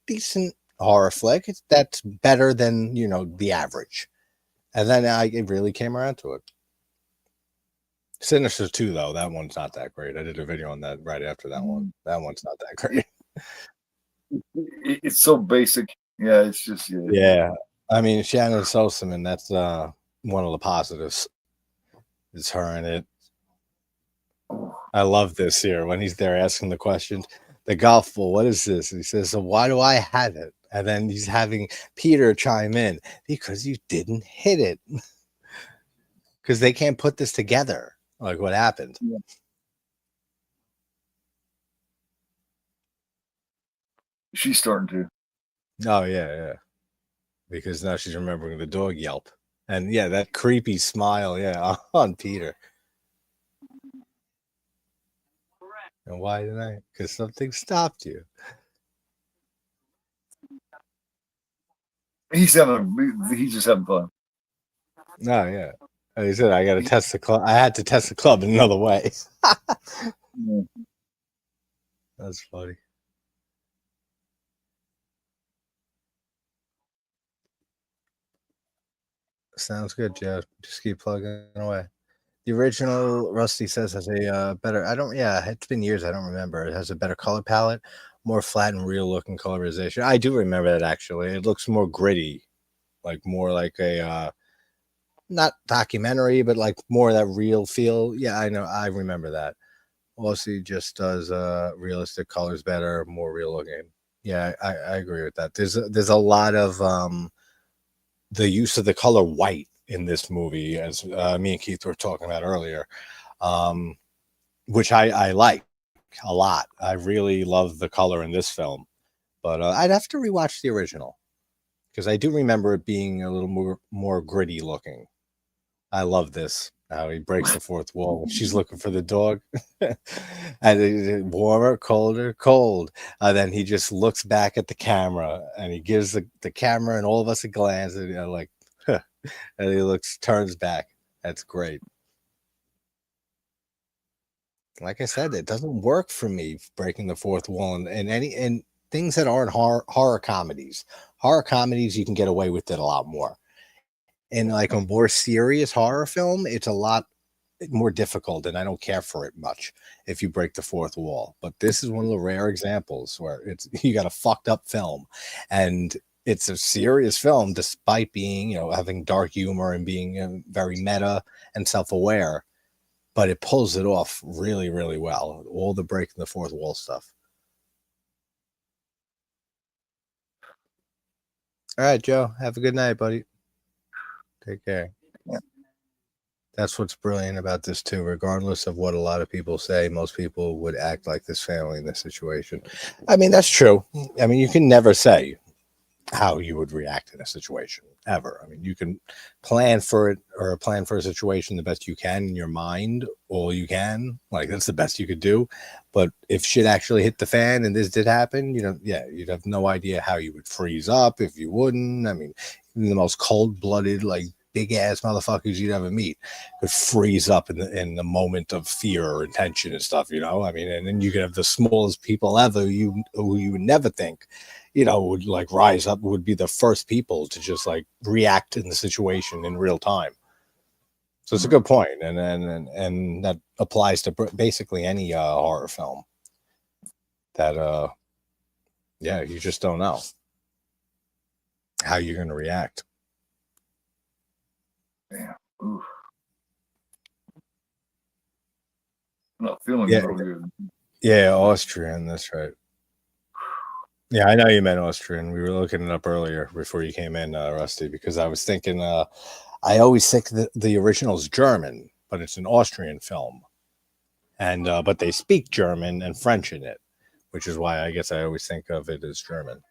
decent horror flick. That's better than the average. And then it really came around to it. Sinister 2, though, that one's not that great. I did a video on that right after that one. That one's not that great. It's so basic. Yeah, it's just Yeah, I mean Shannon Sosaman. That's one of the positives. It's her in it. I love this here when he's there asking the questions. The golf ball, what is this? And he says, so why do I have it? And then he's having Peter chime in because you didn't hit it. Because they can't put this together. Like what happened? Yeah. She's starting to. Oh, yeah. Because now she's remembering the dog yelp. And yeah, that creepy smile, yeah, on Peter. And why didn't I? Because something stopped you. He's just having fun. Oh, yeah. Like I said, I got to test the club. I had to test the club in another way. Yeah. That's funny. Sounds good, Joe. Just keep plugging away. The original, Rusty says, has a better. I don't. Yeah, it's been years. I don't remember. It has a better color palette, more flat and real looking colorization. I do remember that actually. It looks more gritty, like more like a not documentary, but like more of that real feel. Yeah, I know. I remember that. Aussie just does realistic colors better, more real looking. Yeah, I agree with that. There's a lot of the use of the color white in this movie, as me and Keith were talking about earlier, um, which I like a lot. I really love the color in this film, but I'd have to rewatch the original because I do remember it being a little more gritty looking. I love this. How he breaks the fourth wall when she's looking for the dog. And warmer, colder, cold. Then he just looks back at the camera and he gives the camera and all of us a glance and like, huh, and he turns back. That's great. Like I said, it doesn't work for me breaking the fourth wall and things that aren't horror comedies. Horror comedies, you can get away with it a lot more. In like a more serious horror film, it's a lot more difficult, and I don't care for it much if you break the fourth wall. But this is one of the rare examples where it's you got a fucked up film, and it's a serious film despite being having dark humor and being very meta and self-aware. But it pulls it off really, really well. All the breaking the fourth wall stuff. All right, Joe. Have a good night, buddy. Take care. Yeah. That's what's brilliant about this too. Regardless of what a lot of people say, most people would act like this family in this situation. I mean, that's true. I mean, you can never say how you would react in a situation ever. I mean, you can plan for it or plan for a situation the best you can in your mind, all you can. Like that's the best you could do. But if shit actually hit the fan and this did happen, yeah, you'd have no idea how you would freeze up if you wouldn't. I mean, even the most cold-blooded, like big ass motherfuckers you'd ever meet could freeze up in the moment of fear or tension and stuff. I mean, and then you could have the smallest people ever who you would never think would like rise up, would be the first people to just like react in the situation in real time. So it's a good point, and that applies to basically any horror film. That yeah, you just don't know how you're going to react. Yeah. Oof. I'm not feeling Yeah, real good. yeah, Austrian. That's right. Yeah, I know you meant Austrian. We were looking it up earlier before you came in, Rusty, because I was thinking. I always think the original is German, but it's an Austrian film, and but they speak German and French in it, which is why I guess I always think of it as German.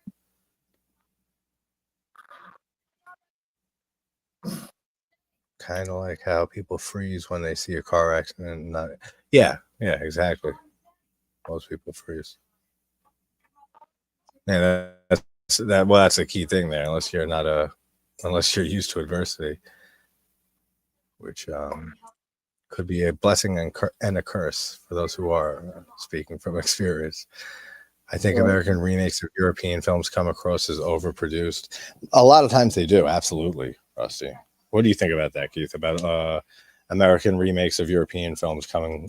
Kind of like how people freeze when they see a car accident. Not, yeah, exactly. Most people freeze. Yeah, well, that's a key thing there. Unless you're used to adversity, which could be a blessing and a curse for those who are speaking from experience. I think American remakes of European films come across as overproduced. A lot of times they do, absolutely, Rusty. What do you think about that, Keith? About American remakes of European films coming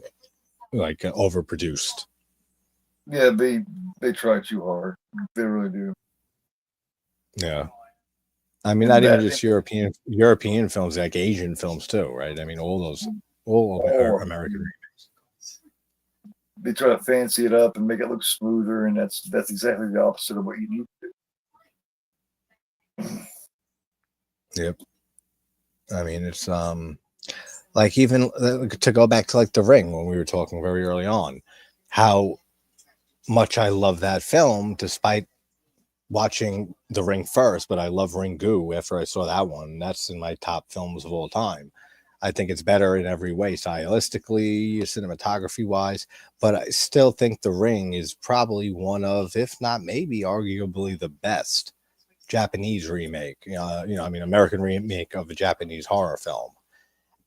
like overproduced? Yeah, they try too hard. They really do. Yeah. I mean, And not even that just European films, like Asian films too, right? I mean, all American remakes. they try to fancy it up and make it look smoother, and that's exactly the opposite of what you need to do. Yep. I mean, it's like even to go back to like The Ring when we were talking very early on, how much I love that film, despite watching The Ring first, but I love Ringu after I saw that one. That's in my top films of all time. I think it's better in every way, stylistically, cinematography wise, but I still think The Ring is probably one of, if not maybe arguably the best Japanese remake, I mean, American remake of a Japanese horror film.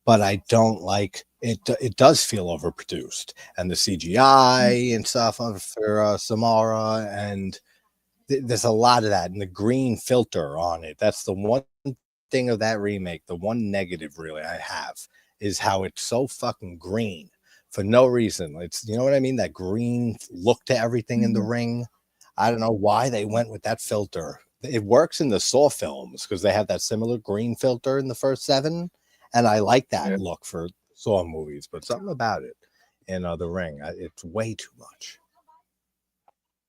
but I don't like it. It does feel overproduced, and the CGI and stuff for Samara, and there's a lot of that, and the green filter on it. That's the one thing of that remake. The one negative really I have is how it's so fucking green for no reason. It's, you know what I mean? That green look to everything in the ring. I don't know why they went with that filter. It works in the Saw films because they have that similar green filter in the first 7, and I like that Yeah. look for Saw movies. But something about it in the ring, it's way too much.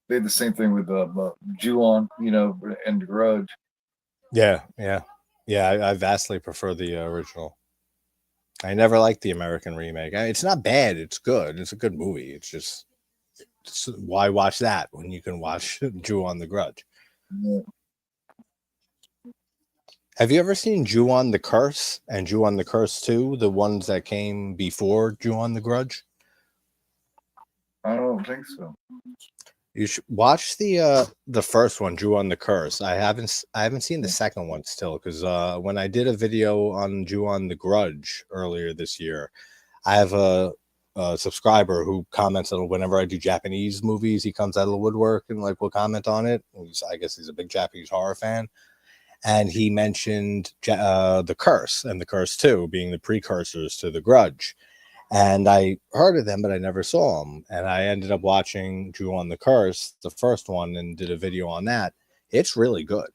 They had the same thing with Ju-on, you know, and The Grudge. Yeah. I vastly prefer the original. I never liked the American remake. It's not bad. It's good. It's a good movie. It's just why watch that when you can watch Ju-on the Grudge? Yeah. Have you ever seen Ju-on the Curse and Ju-on the Curse 2, the ones that came before Ju-on the Grudge? I don't think so. You should watch the first one, Ju-on the Curse. I haven't seen the second one still because when I did a video on Ju-on the Grudge earlier this year, I have a subscriber who comments on whenever I do Japanese movies. He comes out of the woodwork and like will comment on it. I guess he's a big Japanese horror fan, and he mentioned the Curse and the Curse 2 being the precursors to the Grudge. And I heard of them, but I never saw them. And I ended up watching Ju-on the Curse, the first one, and did a video on that. It's really good.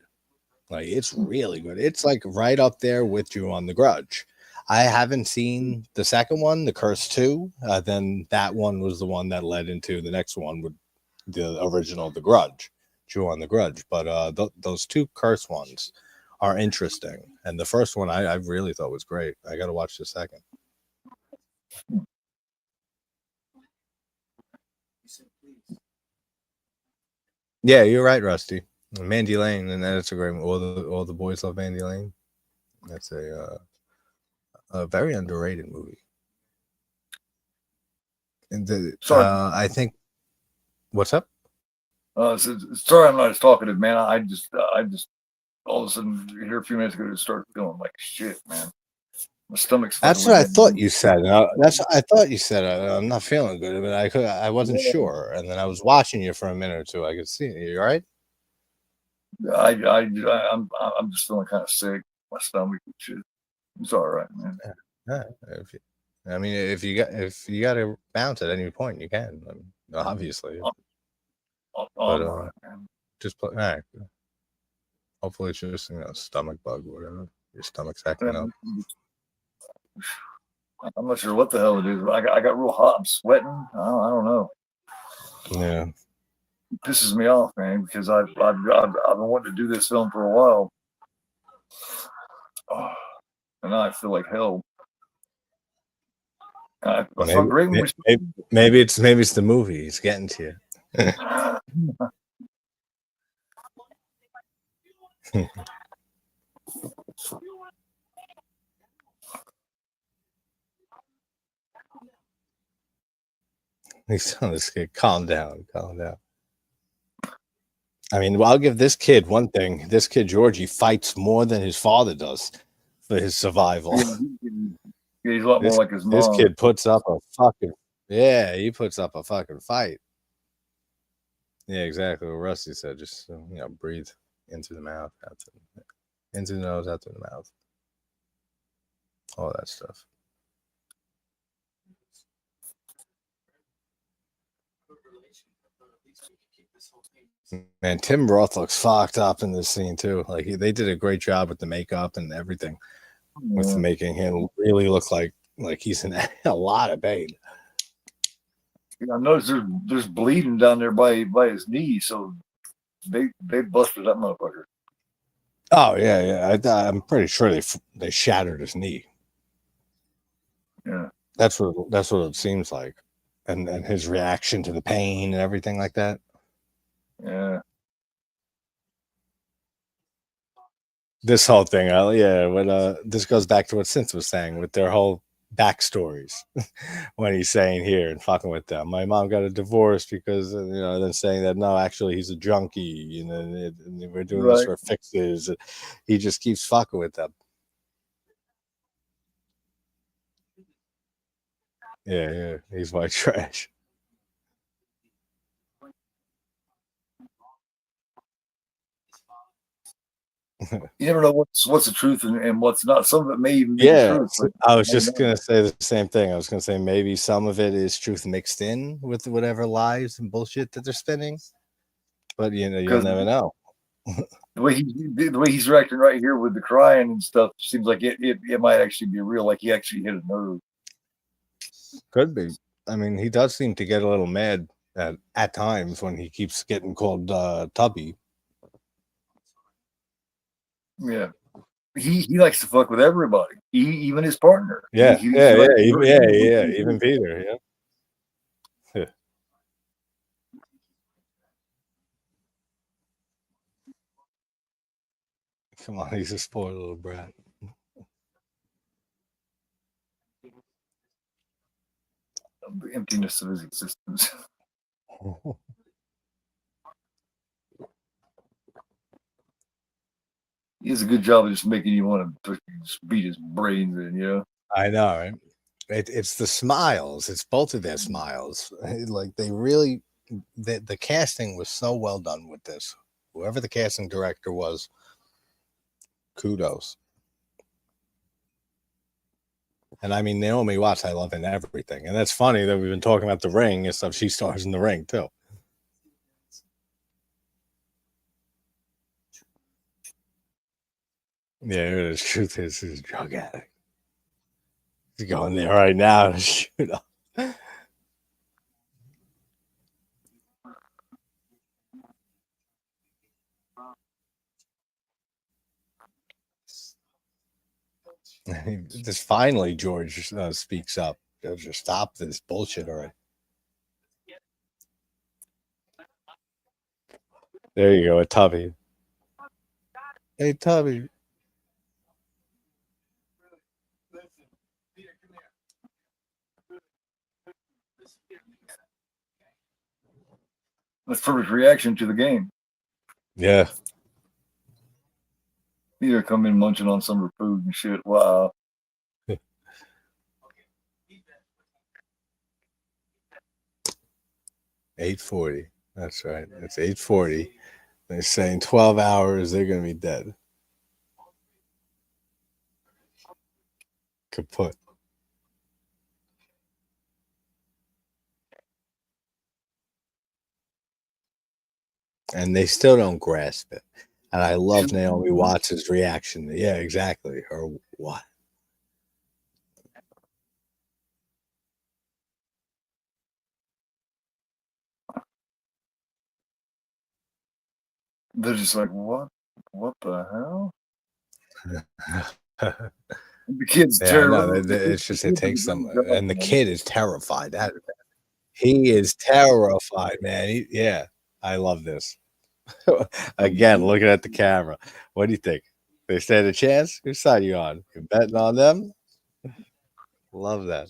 Like, it's really good. It's like right up there with Ju-on the Grudge. I haven't seen the second one, the Curse 2. Then that one was the one that led into the next one with the original, the Grudge, Ju-on the Grudge. But those two Curse ones are interesting. And the first one I really thought was great. I got to watch the second. Yeah, you're right, Rusty. Mandy Lane, and that's a great. All the boys love Mandy Lane. That's a very underrated movie. And Sorry. I think. What's up? Sorry, I'm not as talkative, man. I just all of a sudden here a few minutes ago just started feeling like shit, man. My stomach's. That's what I thought you said. I thought you said I'm not feeling good, but I wasn't sure. And then I was watching you for a minute or two. I could see you. All right? I'm just feeling kind of sick. My stomach and shit. It's all right, man. Yeah. If you got to bounce at any point, you can. Obviously. Right, man. Just all right. Hopefully, it's just stomach bug or whatever. Your stomach's acting up. I'm not sure what the hell it is. I got real hot. I'm sweating. I don't know. Yeah. It pisses me off, man, because I've been wanting to do this film for a while, and now I feel like hell. Maybe it's the movie. It's getting to you. He's telling this kid, calm down. I mean, well, I'll give this kid one thing. This kid, Georgie, fights more than his father does for his survival. Yeah, he's a lot more like his mom. This kid puts up a fucking he puts up a fucking fight. Yeah, exactly what Rusty said. Just breathe into the mouth, into the nose, out through the mouth. All that stuff. Man, Tim Roth looks fucked up in this scene too. Like they did a great job with the makeup and everything, with making him really look like he's in a lot of pain. I noticed there's bleeding down there by his knee, so they busted that motherfucker. Oh yeah. I'm pretty sure they shattered his knee. Yeah, that's what it seems like, and his reaction to the pain and everything like that. Yeah. This whole thing, this goes back to what Synth was saying with their whole backstories. When he's saying here and fucking with them, my mom got a divorce because then saying that no, actually he's a junkie, and we're doing this for fixes. He just keeps fucking with them. Yeah, he's white trash. You never know what's the truth and what's not. Some of it may even be the Yeah, truth, but I you was may just know. gonna say the same thing. I was gonna say maybe some of it is truth mixed in with whatever lies and bullshit that they're spinning, but you'll Because never know. the way he's reacting right here with the crying and stuff seems like it might actually be real. Like he actually hit a nerve. Could be. I mean, he does seem to get a little mad at times when he keeps getting called Tubby. Yeah. He likes to fuck with everybody, even his partner. Yeah, He likes to hurt him. even Peter. Yeah. Come on, he's a spoiled little brat. The emptiness of his existence. He does a good job of just making you want to just beat his brains in, you know? I know, right? It's the smiles. It's both of their smiles. Like they really, the casting was so well done with this. Whoever the casting director was, kudos. And I mean, Naomi Watts, I love in everything. And that's funny that we've been talking about The Ring and stuff. She stars in The Ring too. Yeah, the truth is, he's a drug addict. He's going there right now to shoot up. Just finally, George speaks up. Just stop this bullshit already. There you go, a Tubby. Hey, Tubby. That's Furby's reaction to the game. Yeah. Peter come in munching on some of her food and shit. Wow. $8.40. That's right. It's $8.40. They're saying 12 hours, they're going to be dead. Kaput. And they still don't grasp it. And I love Naomi Watts' reaction. Yeah, exactly. Or what? They're just like, what? What the hell? The kid's Yeah, I know. terrified. It's just it takes them, and the kid is terrified. He is terrified, man. Yeah, I love this. Again, looking at the camera. What do you think? They stand a chance? Whose side are you on? You're betting on them? Love that.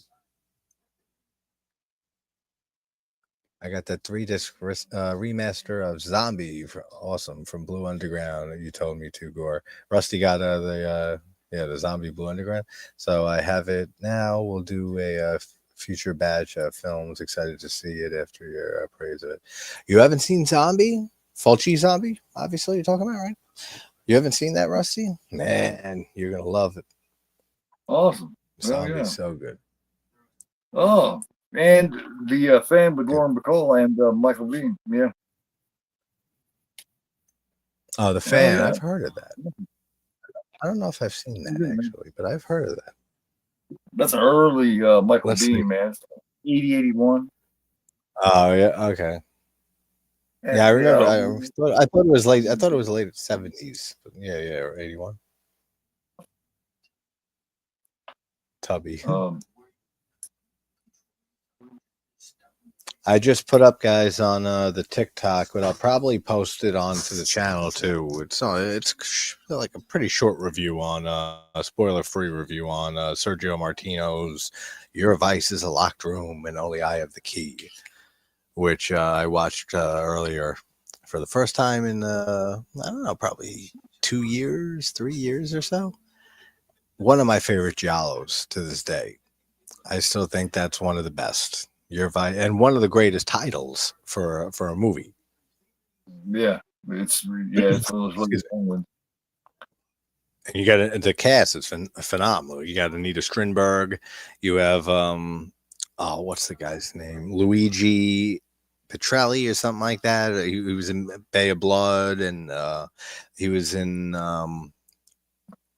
I got that 3-disc remaster of Zombie, awesome, from Blue Underground. You told me to, Gore. Rusty got the Zombie Blue Underground. So I have it now. We'll do a future batch of films. Excited to see it after your praise of it. You haven't seen Zombie? Fulci Zombie, obviously, you're talking about, right? You haven't seen that, Rusty? Man, you're going to love it. Awesome. Zombie's Yeah. so good. Oh, and the fan with Lauren Bacall and Michael Bean. Yeah. Oh, the fan. Yeah. I've heard of that. I don't know if I've seen that actually, but I've heard of that. That's an early Michael Bean, man. 80, 81. Oh yeah, okay. Yeah, I remember. I thought it was late. I thought it was late 70s. Yeah, or 81. Tubby. I just put up, guys, on the TikTok, but I'll probably post it onto the channel too. It's like a pretty short review on a spoiler-free review on Sergio Martino's "Your Vice is a Locked Room and Only I Have the Key," which I watched earlier for the first time in I don't know, probably 2 years, 3 years or so. One of my favorite giallos to this day. I still think that's one of the best. And one of the greatest titles for a movie. Yeah, it's one of those really Excuse me. fun ones. And you got the cast is phenomenal. You got Anita Strindberg. You have oh, what's the guy's name? Luigi Petrelli or something like that. He was in Bay of Blood, and he was in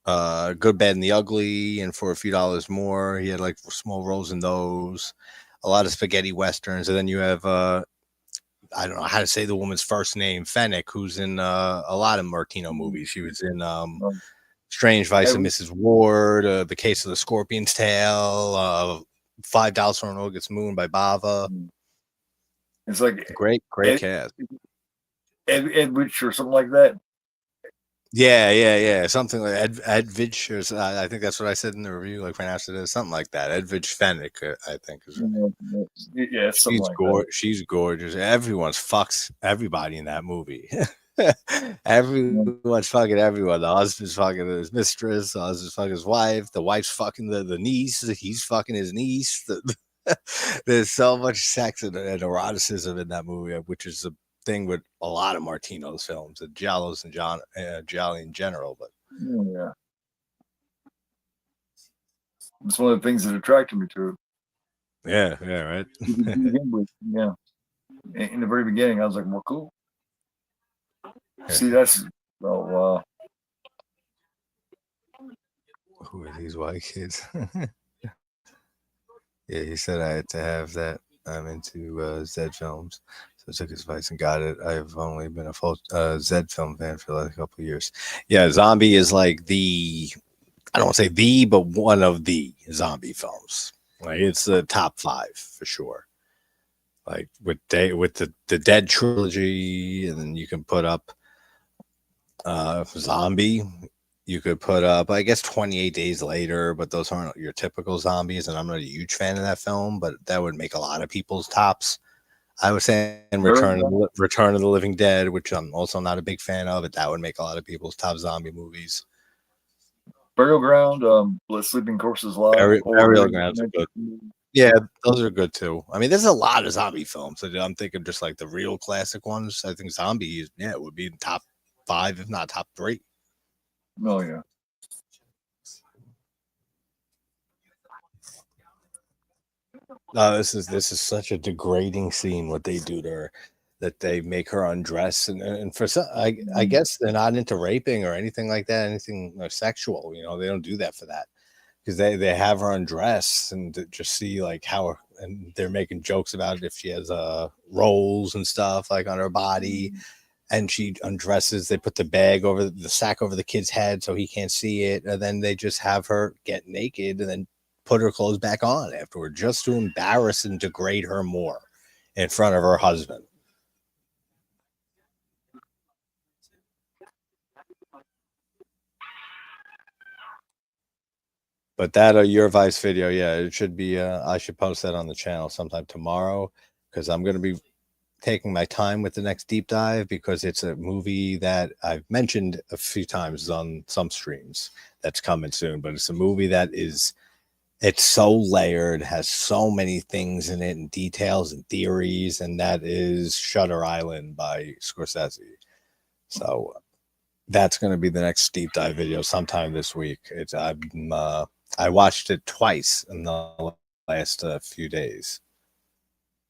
Good, Bad, and the Ugly, and For a Few Dollars More. He had like small roles in those. A lot of spaghetti westerns, and then you have I don't know how to say the woman's first name, Fennec, who's in a lot of Martino movies. She was in Um, Strange Vice of every, Mrs. Ward, The Case of the Scorpion's Tail, $5 for an August Moon by Bava. it's like Great Ed, cast. Edwidge or something like that. Yeah. Something like Edwidge, or I think that's what I said in the review, like right after this, something like that. Edwidge Fennec, I think is her name. Yeah, something like that. She's gorgeous. Everyone's fucks everybody in that movie. Yeah. Everyone's fucking everyone. The husband's fucking his mistress. The husband's fucking his wife. The wife's fucking the niece. He's fucking his niece. There's so much sex and eroticism in that movie, which is a thing with a lot of Martino's films, the Giallos and Gialli in general. But Yeah, it's one of the things that attracted me to it. yeah, right. Yeah, in the very beginning, I was like, "Well, cool." See, that's wow. Who are these white kids? Yeah, he said I had to have that. I'm into Zed films, so I took his advice and got it. I've only been a full Zed film fan for like a couple of years. Yeah, Zombie is like I don't want to say the, but one of the zombie films. Like it's the top five for sure. Like with the Dead trilogy, and then you can put up Zombie. You could put up, I guess, 28 Days Later, but those aren't your typical zombies, and I'm not a huge fan of that film, but that would make a lot of people's tops. I was saying Return of the Living Dead, which I'm also not a big fan of, but that would make a lot of people's top zombie movies. Burial Ground, Let Sleeping Corpses Lie, or Burial Grounds are good. Yeah, those are good too. I mean, there's a lot of zombie films. I'm thinking just like the real classic ones. I think Zombie, yeah, would be in top five, if not top three. Oh yeah. This is such a degrading scene. What they do to her, that they make her undress, and for some, I guess they're not into raping or anything like that, anything sexual. They don't do that for that, because they have her undress and to just see like how, and they're making jokes about it if she has rolls and stuff like on her body, and she undresses. They put the sack over the kid's head so he can't see it, and then they just have her get naked and then put her clothes back on afterward, just to embarrass and degrade her more in front of her husband. But that your Vice video, yeah, it should be. I should post that on the channel sometime tomorrow, because I'm going to be taking my time with the next deep dive, because it's a movie that I've mentioned a few times on some streams that's coming soon. But it's a movie that it's so layered, has so many things in it, and details and theories, and that is Shutter Island by Scorsese. So that's going to be the next deep dive video sometime this week. I watched it twice in the last few days,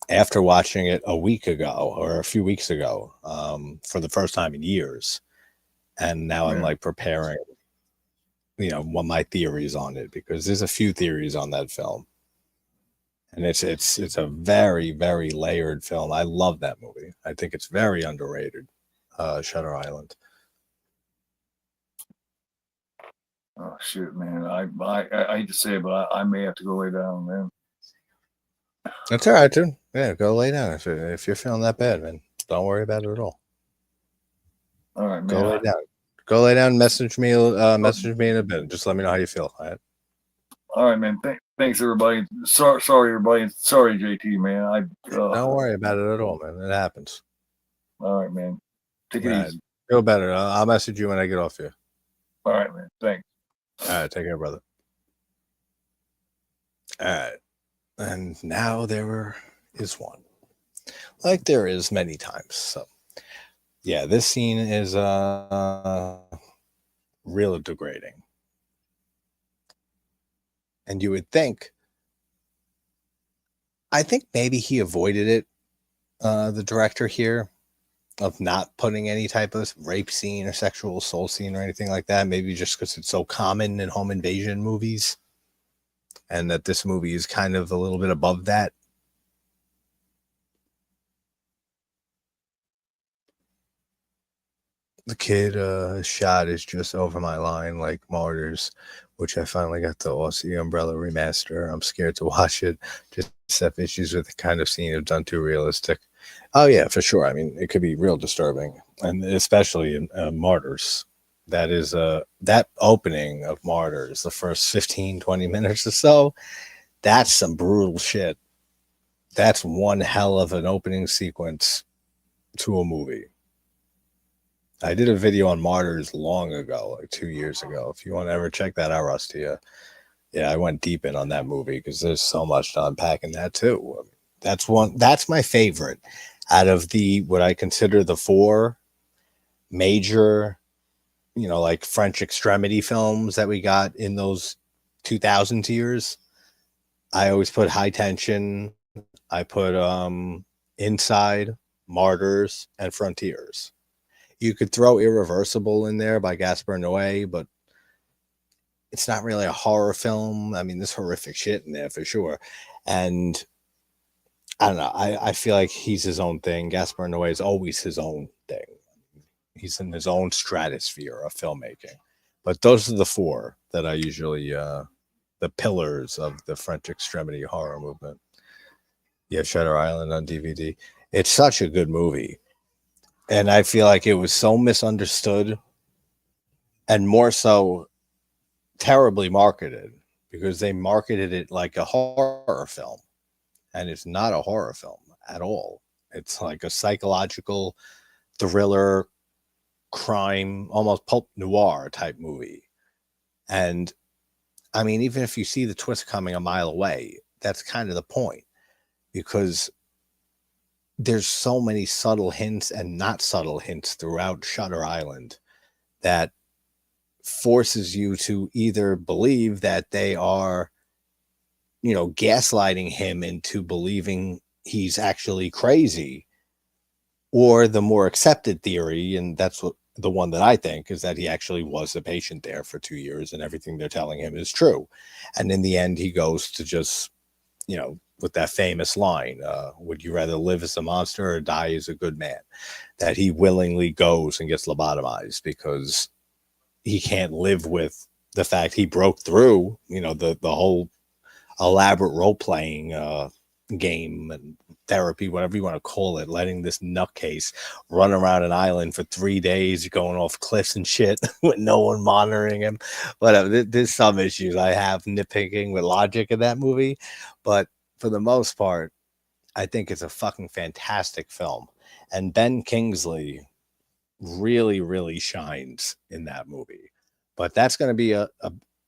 after watching it a week ago or a few weeks ago, for the first time in years. And now I'm like preparing, what my theories on it, because there's a few theories on that film. And it's a very, very layered film. I love that movie. I think it's very underrated, Shutter Island. Oh shit, man! I hate to say it, but I may have to go lay down, man. That's all right, dude. Yeah, go lay down if you're feeling that bad, man. Don't worry about it at all. All right, man. Go lay down. Go lay down. Message me in a bit. Just let me know how you feel. All right. All right, man. Thanks, everybody. Sorry, everybody. Sorry, JT, man. Don't worry about it at all, man. It happens. All right, man. Take it easy. Feel better. I'll message you when I get off here. All right, man. Thanks. All right. Take care, brother. All right. and now there is one, like there is many times. So yeah, this scene is real degrading. And you would think, I think maybe he avoided it, the director here, of not putting any type of rape scene or sexual assault scene or anything like that. Maybe just because it's so common in home invasion movies, and that this movie is kind of a little bit above that. The kid shot is just over my line, like Martyrs, which I finally got the Aussie Umbrella remaster. I'm scared to watch it. Just have issues with the kind of scene done too realistic. Oh yeah, for sure. I mean, it could be real disturbing, and especially in Martyrs. That is that opening of Martyrs, the first 15, 20 minutes or so. That's some brutal shit. That's one hell of an opening sequence to a movie. I did a video on Martyrs long ago, like 2 years ago. If you want to ever check that out, Rusty, yeah, I went deep in on that movie because there's so much to unpack in that too. I mean, that's one. That's my favorite out of the what I consider the four major, like French extremity films that we got in those 2000 years. I always put High Tension. I put Inside, Martyrs, and Frontiers. You could throw Irreversible in there by Gaspar Noé, but it's not really a horror film. I mean, there's horrific shit in there for sure. And I don't know. I feel like he's his own thing. Gaspar Noé is always his own thing. He's in his own stratosphere of filmmaking. But those are the four that I usually, the pillars of the French extremity horror movement. Yeah, Shutter Island on DVD. It's such a good movie. And I feel like it was so misunderstood and more so terribly marketed because they marketed it like a horror film, and it's not a horror film at all. It's like a psychological thriller, crime, almost pulp noir type movie. And I mean, even if you see the twist coming a mile away, that's kind of the point because there's so many subtle hints and not subtle hints throughout Shutter Island that forces you to either believe that they are, gaslighting him into believing he's actually crazy, or the more accepted theory, and that's what the one that I think is that he actually was a patient there for 2 years and everything they're telling him is true. And in the end, he goes to just, with that famous line, would you rather live as a monster or die as a good man? That he willingly goes and gets lobotomized because he can't live with the fact he broke through, the whole elaborate role playing game and therapy, whatever you want to call it, letting this nutcase run around an island for 3 days, going off cliffs and shit with no one monitoring him. Whatever. There's some issues I have nitpicking with logic in that movie, but for the most part, I think it's a fucking fantastic film. And Ben Kingsley really, really shines in that movie. But that's going to be a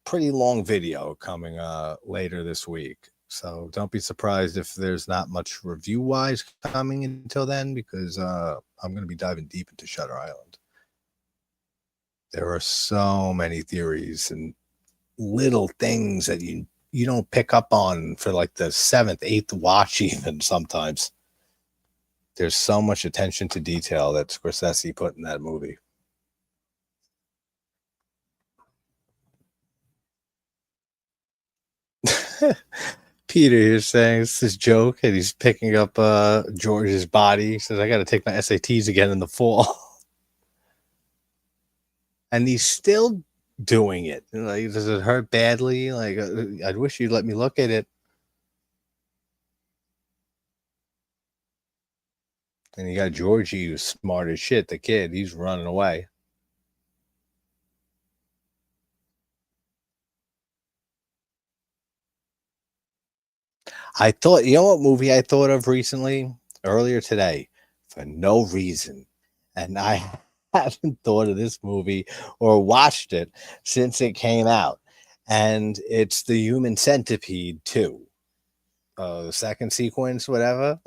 pretty long video coming later this week. So don't be surprised if there's not much review wise coming until then, because I'm going to be diving deep into Shutter Island. There are so many theories and little things that you don't pick up on for like the seventh, eighth watch, even sometimes. There's so much attention to detail that Scorsese put in that movie. Peter is saying it's this joke, and he's picking up George's body. He says, I got to take my SATs again in the fall. And he's still doing it. Like, does it hurt badly? Like, I wish you'd let me look at it. And you got Georgie, who's smart as shit, the kid. He's running away. I thought, what movie I thought of recently? Earlier today, for no reason. And I haven't thought of this movie or watched it since it came out. And it's The Human Centipede 2. the second sequence, whatever.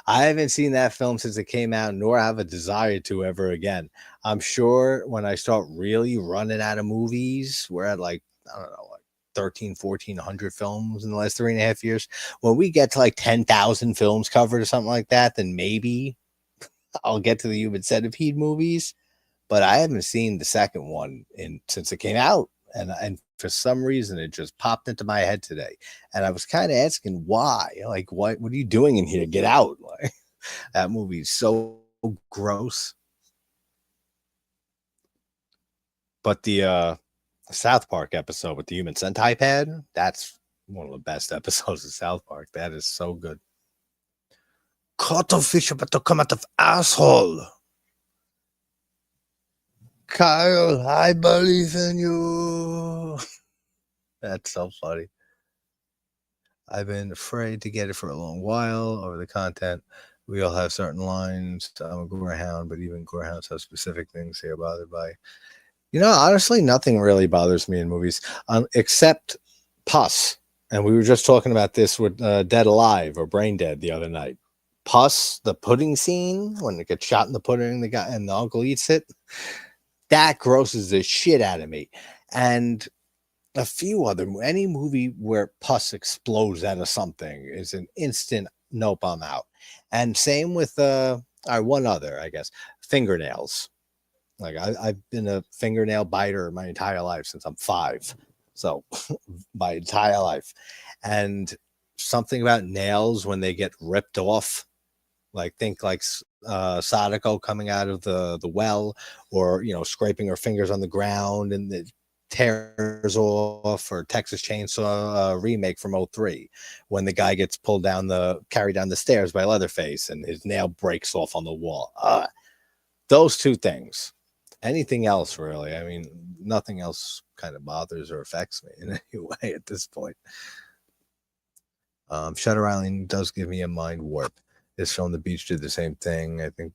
I haven't seen that film since it came out, nor have a desire to ever again. I'm sure when I start really running out of movies, we're at like, I don't know, like 13, 1,400 films in the last 3.5 years. When we get to like 10,000 films covered or something like that, then maybe I'll get to the Human Centipede movies. But I haven't seen the second one since it came out. And for some reason, it just popped into my head today. And I was kind of asking why. Like, what are you doing in here? Get out. Like, that movie is so gross. But the South Park episode with the human centipede, that's one of the best episodes of South Park. That is so good. Cuttlefish about to come out of asshole. Kyle, I believe in you. That's so funny. I've been afraid to get it for a long while over the content. We all have certain lines. I'm a gorehound, but even gorehounds have specific things they are bothered by. Honestly, nothing really bothers me in movies except pus. And we were just talking about this with Dead Alive or Brain Dead the other night. Pus, the pudding scene, when it gets shot in the pudding, the guy and the uncle eats it, that grosses the shit out of me. And a few other, any movie where pus explodes out of something is an instant nope, I'm out. And same with one other, I guess, fingernails. Like I've been a fingernail biter my entire life since I'm 5. So my entire life. And something about nails when they get ripped off, like think like Sadako coming out of the well, or scraping her fingers on the ground and it tears off, or Texas Chainsaw remake from 03 when the guy gets carried down the stairs by Leatherface and his nail breaks off on the wall. Those two things. Anything else, really? I mean, nothing else kind of bothers or affects me in any way at this point. Shutter Island does give me a mind warp. This film, The Beach, did the same thing. I think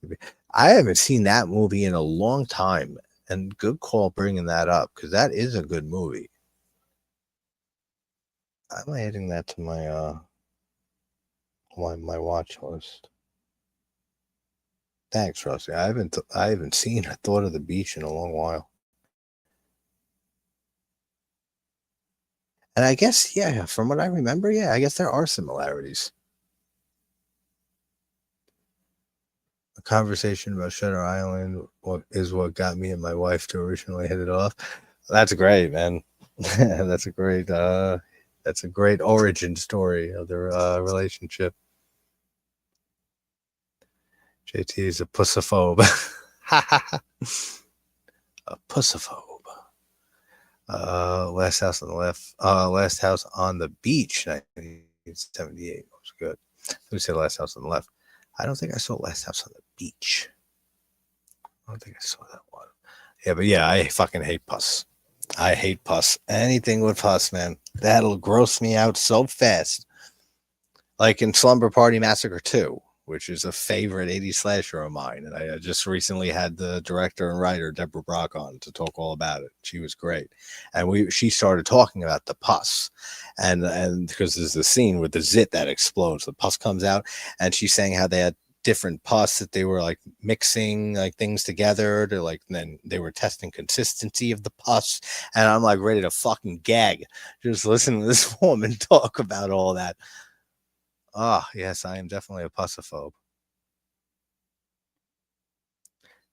I haven't seen that movie in a long time, and good call bringing that up because that is a good movie. I'm adding that to my my watch list. Thanks, Rusty. I haven't seen or thought of The Beach in a long while. And I guess, yeah, from what I remember, yeah, I guess there are similarities. A conversation about Shutter Island is what got me and my wife to originally hit it off. That's great, man. That's a great origin story of their relationship. JT is a pussophobe. A pussophobe. Last House on the Left. Last House on the Beach, 1978. Was good. Let me say Last House on the Left. I don't think I saw Last House on the Beach. I don't think I saw that one. Yeah, but yeah, I fucking hate pus. I hate pus. Anything with pus, man. That'll gross me out so fast. Like in Slumber Party Massacre 2, which is a favorite 80s slasher of mine. And I just recently had the director and writer, Deborah Brock, on to talk all about it. She was great. And she started talking about the pus. And because there's the scene with the zit that explodes, the pus comes out, and she's saying how they had different pus that they were like mixing like things together to like, then they were testing consistency of the pus. And I'm like ready to fucking gag just listening to this woman talk about all that. Yes, I am definitely a pussophobe.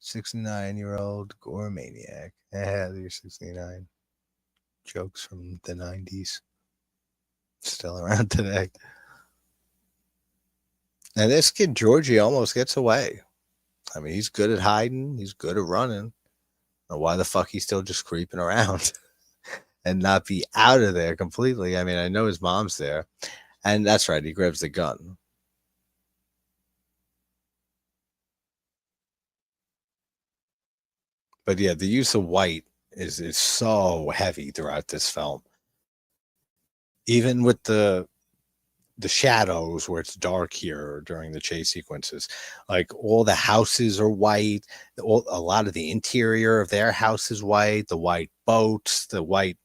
69-year-old gore maniac. You're 69. Jokes from the 90s. Still around today. And this kid, Georgie, almost gets away. I mean, he's good at hiding. He's good at running. Or why the fuck he's still just creeping around and not be out of there completely. I mean, I know his mom's there. And that's right. He grabs the gun. But yeah, the use of white is so heavy throughout this film. Even with the shadows where it's dark here during the chase sequences, like all the houses are white. A lot of the interior of their house is white. The white boats, the white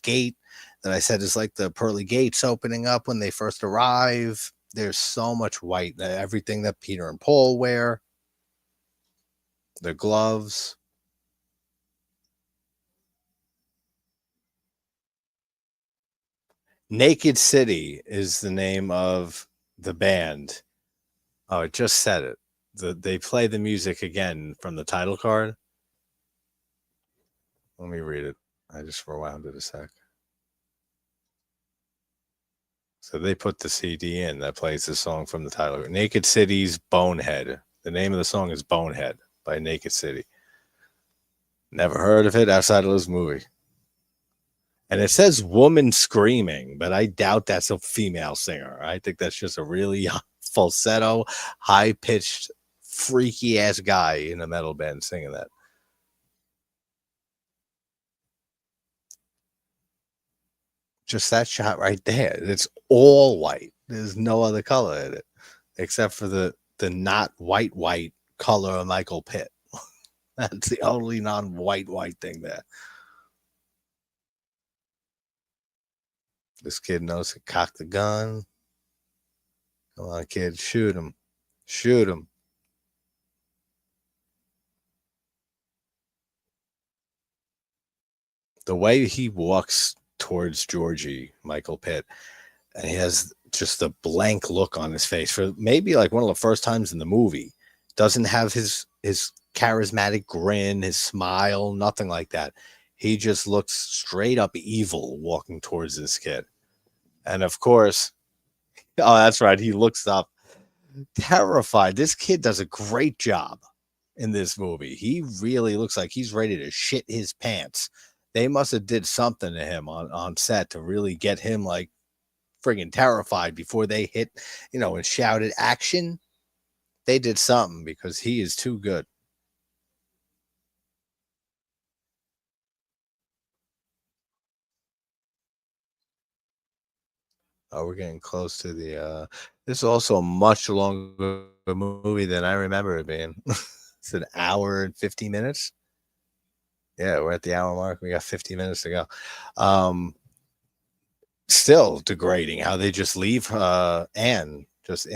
gate, that I said is like the pearly gates opening up when they first arrive. There's so much white. Everything that Peter and Paul wear, their gloves. Naked City is the name of the band. Oh, it just said it. They play the music again from the title card. Let me read it. I just rewound it a sec. So they put the CD in that plays the song from the title. Naked City's Bonehead. The name of the song is Bonehead by Naked City. Never heard of it outside of this movie. And it says woman screaming, but I doubt that's a female singer. I think that's just a really falsetto, high pitched, freaky ass guy in a metal band singing that. Just that shot right there. It's all white. There's no other color in it except for the not white color of Michael Pitt. That's the only non-white thing there. This kid knows to cock the gun. Come on, kid, shoot him. Shoot him. The way he walks towards Georgie, Michael Pitt, and he has just a blank look on his face for maybe like one of the first times in the movie. Doesn't have his charismatic grin, his smile, nothing like that. He just looks straight up evil walking towards this kid. And of course, oh, that's right. He looks up terrified. This kid does a great job in this movie. He really looks like he's ready to shit his pants. They must have did something to him on set to really get him like friggin' terrified before they hit, and shouted action. They did something because he is too good. Oh, we're getting close to the this is also a much longer movie than I remember it being. It's an hour and 50 minutes. Yeah, we're at the hour mark. We got 50 minutes to go. Still degrading how they just leave Anne just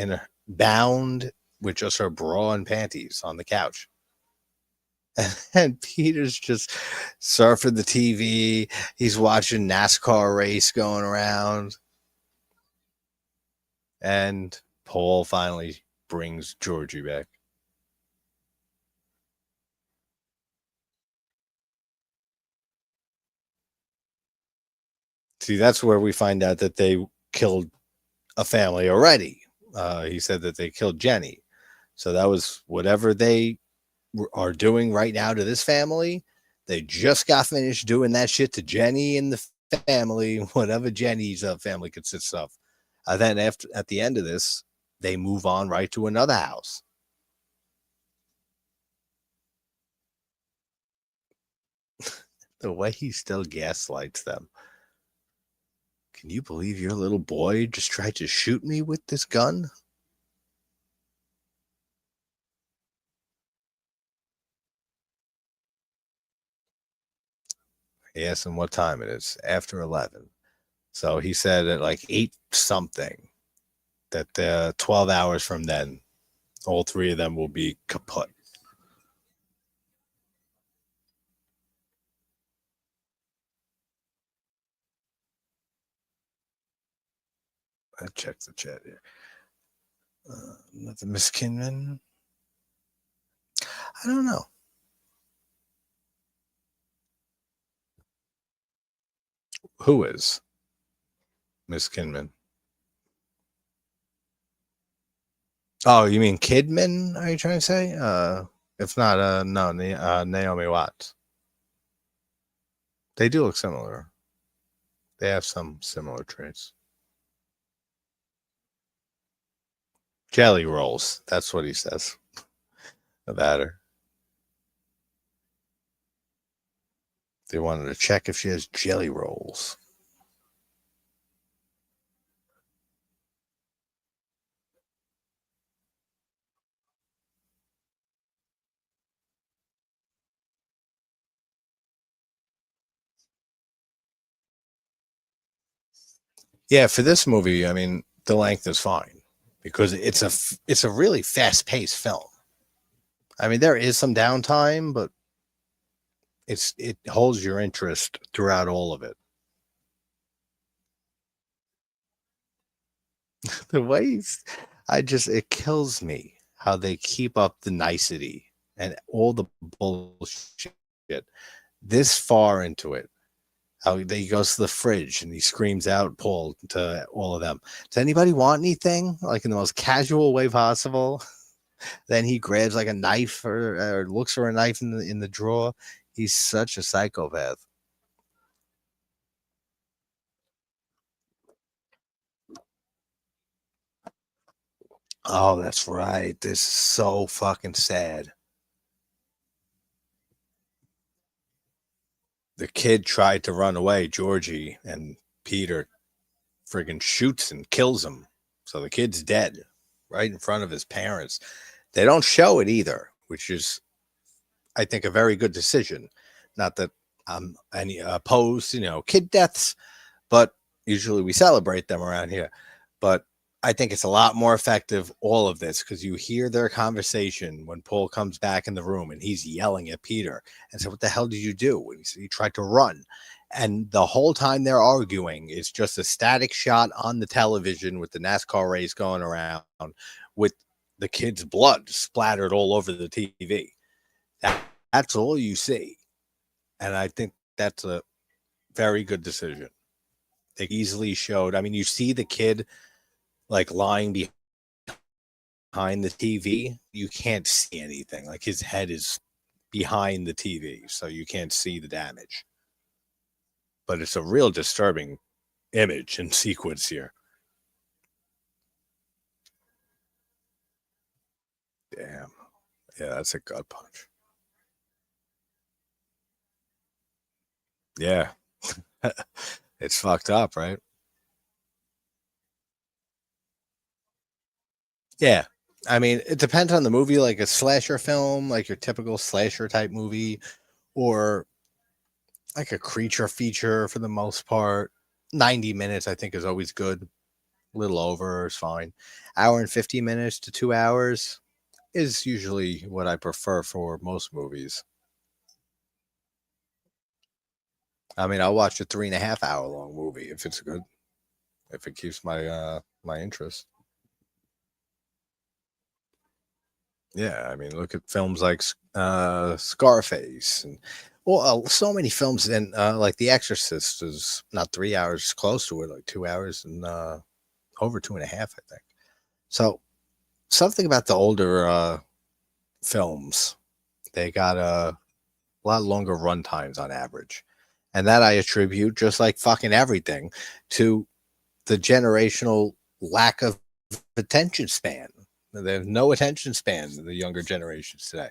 bound with just her bra and panties on the couch. And Peter's just surfing the TV. He's watching NASCAR race going around. And Paul finally brings Georgie back. See, that's where we find out that they killed a family already. He said that they killed Jenny. So that was whatever they are doing right now to this family. They just got finished doing that shit to Jenny and the family, whatever Jenny's family consists of. Then at the end of this, they move on right to another house. The way he still gaslights them. Can you believe your little boy just tried to shoot me with this gun? He asked him what time it is. After 11. So he said at like 8 something that 12 hours from then, all three of them will be kaput. I checked the chat here. Nothing, Miss Kinman. I don't know. Who is Miss Kinman? Oh, you mean Kidman? Are you trying to say? If not, no, Naomi Watts. They do look similar. They have some similar traits. Jelly rolls. That's what he says about her. They wanted to check if she has jelly rolls. Yeah, for this movie, I mean, the length is fine because it's a really fast paced film. I mean, there is some downtime, but it holds your interest throughout all of it. The ways it kills me how they keep up the nicety and all the bullshit this far into it. How he goes to the fridge and he screams out, Paul, to all of them, does anybody want anything? Like in the most casual way possible. Then he grabs like a knife or looks for a knife in the drawer. He's such a psychopath. Oh, that's right. This is so fucking sad. The kid tried to run away, Georgie, and Peter friggin' shoots and kills him. So the kid's dead right in front of his parents. They don't show it either, which is, I think, a very good decision. Not that I'm any opposed to, kid deaths, but usually we celebrate them around here. But I think it's a lot more effective, all of this, because you hear their conversation when Paul comes back in the room and he's yelling at Peter and said, what the hell did you do? And he said, he tried to run. And the whole time they're arguing, it's just a static shot on the television with the NASCAR race going around with the kid's blood splattered all over the TV. That's all you see. And I think that's a very good decision. They easily showed. I mean, you see the kid like lying behind the TV. You can't see anything. Like his head is behind the TV, so you can't see the damage. But it's a real disturbing image and sequence here. Damn. Yeah, that's a gut punch. Yeah. It's fucked up, right? Yeah. I mean, it depends on the movie, like a slasher film, like your typical slasher type movie, or like a creature feature for the most part. 90 minutes, I think, is always good. A little over is fine. Hour and 50 minutes to 2 hours is usually what I prefer for most movies. I mean, I'll watch a 3.5 hour long movie if it's good, if it keeps my interest. Yeah, I mean, look at films like Scarface and well, so many films, and like The Exorcist is not 3 hours, close to it, like 2 hours and over 2.5, I think. So something about the older films, they got a lot longer run times on average, and that I attribute, just like fucking everything, to the generational lack of attention span. There's no attention span in the younger generations today.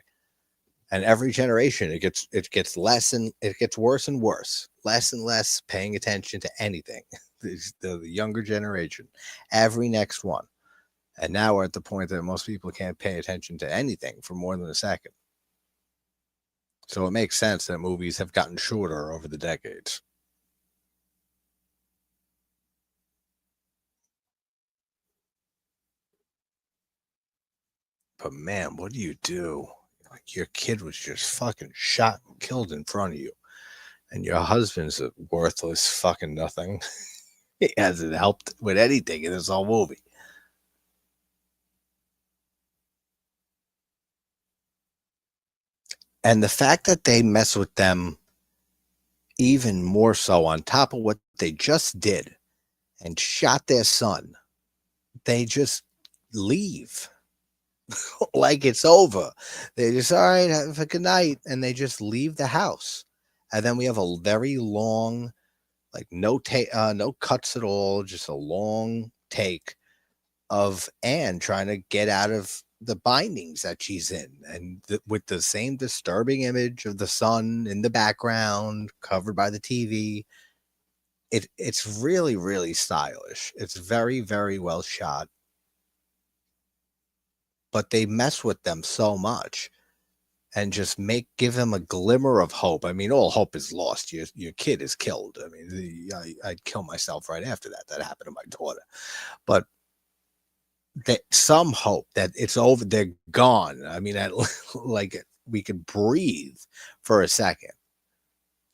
And every generation it gets less and it gets worse and worse, less and less paying attention to anything. The younger generation, every next one. And now we're at the point that most people can't pay attention to anything for more than a second. So it makes sense that movies have gotten shorter over the decades. But man, what do you do? Like your kid was just fucking shot and killed in front of you, and your husband's a worthless fucking nothing. He hasn't helped with anything in this whole movie. And the fact that they mess with them even more so on top of what they just did and shot their son, they just leave like it's over. They just, all right, have a good night. And they just leave the house. And then we have a very long, like no cuts at all, just a long take of Anne trying to get out of the bindings that she's in, and with the same disturbing image of the sun in the background, covered by the TV. It's really really stylish. It's very very well shot, but they mess with them so much, and just give them a glimmer of hope. I mean, all hope is lost. Your kid is killed. I mean, I'd kill myself right after that. That happened to my daughter. But that some hope that it's over, they're gone. I mean, like we could breathe for a second,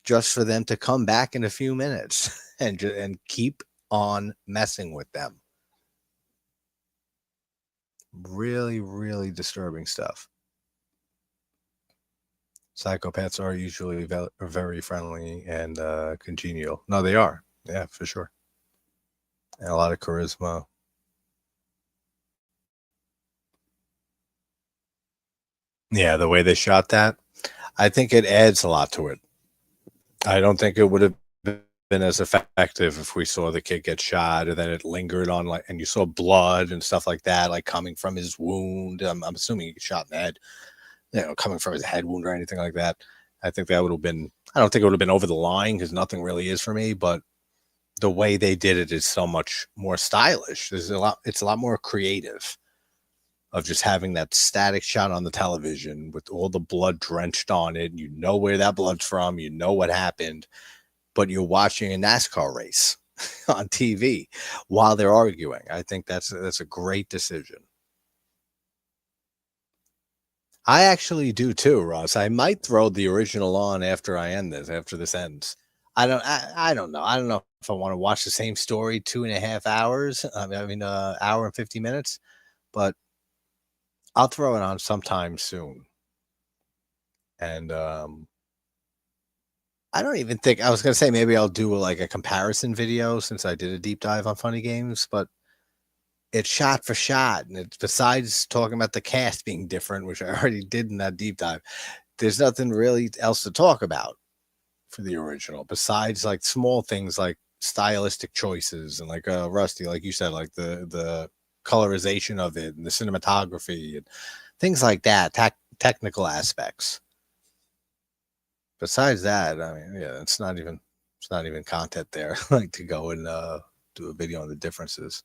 just for them to come back in a few minutes and keep on messing with them. Really, really disturbing stuff. Psychopaths are usually very friendly and congenial. No, they are. Yeah, for sure. And a lot of charisma. Yeah, the way they shot that, I think it adds a lot to it. I don't think it would have been as effective if we saw the kid get shot and then it lingered on, like, and you saw blood and stuff like that, like coming from his wound. I'm assuming he got shot in the head, coming from his head wound or anything like that. I think that would have been, I don't think it would have been over the line because nothing really is for me, but the way they did it is so much more stylish. It's a lot more creative of just having that static shot on the television with all the blood drenched on it. You know where that blood's from, you know what happened, but you're watching a NASCAR race on TV while they're arguing. I think that's a great decision. I actually do too, Ross. I might throw the original on after this ends. I don't know. I don't know if I want to watch the same story 2.5 hours. Hour and 50 minutes, but I'll throw it on sometime soon. And I don't even think I was gonna say maybe I'll do like a comparison video since I did a deep dive on funny games, but it's shot for shot, and it's besides talking about the cast being different, which I already did in that deep dive. There's nothing really else to talk about for the original besides like small things like stylistic choices and like Rusty, like you said, like the colorization of it and the cinematography and things like that, technical aspects. Besides that, I mean, yeah, it's not even content there like to go and do a video on the differences.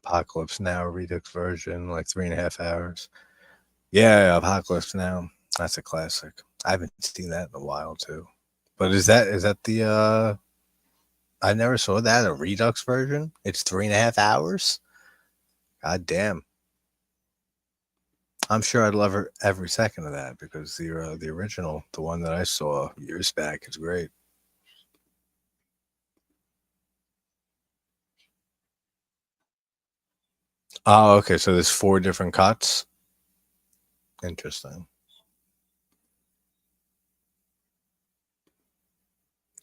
Apocalypse Now Redux version, like 3.5 hours. Yeah, Apocalypse Now. That's a classic. I haven't seen that in a while too. But is that the I never saw that, a Redux version? It's 3.5 hours? God damn. I'm sure I'd love every second of that because the original, the one that I saw years back, is great. Oh, okay. So there's 4 different cuts. Interesting.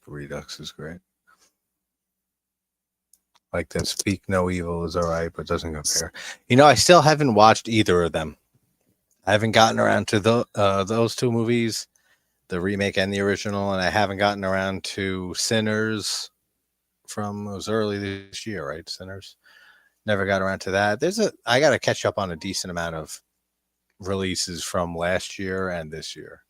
Redux is great. Like that Speak No Evil is all right, but doesn't compare. I still haven't watched either of them. I haven't gotten around to those 2 movies, the remake and the original, and I haven't gotten around to Sinners from it was early this year, right? Sinners. Never got around to that. I got to catch up on a decent amount of releases from last year and this year.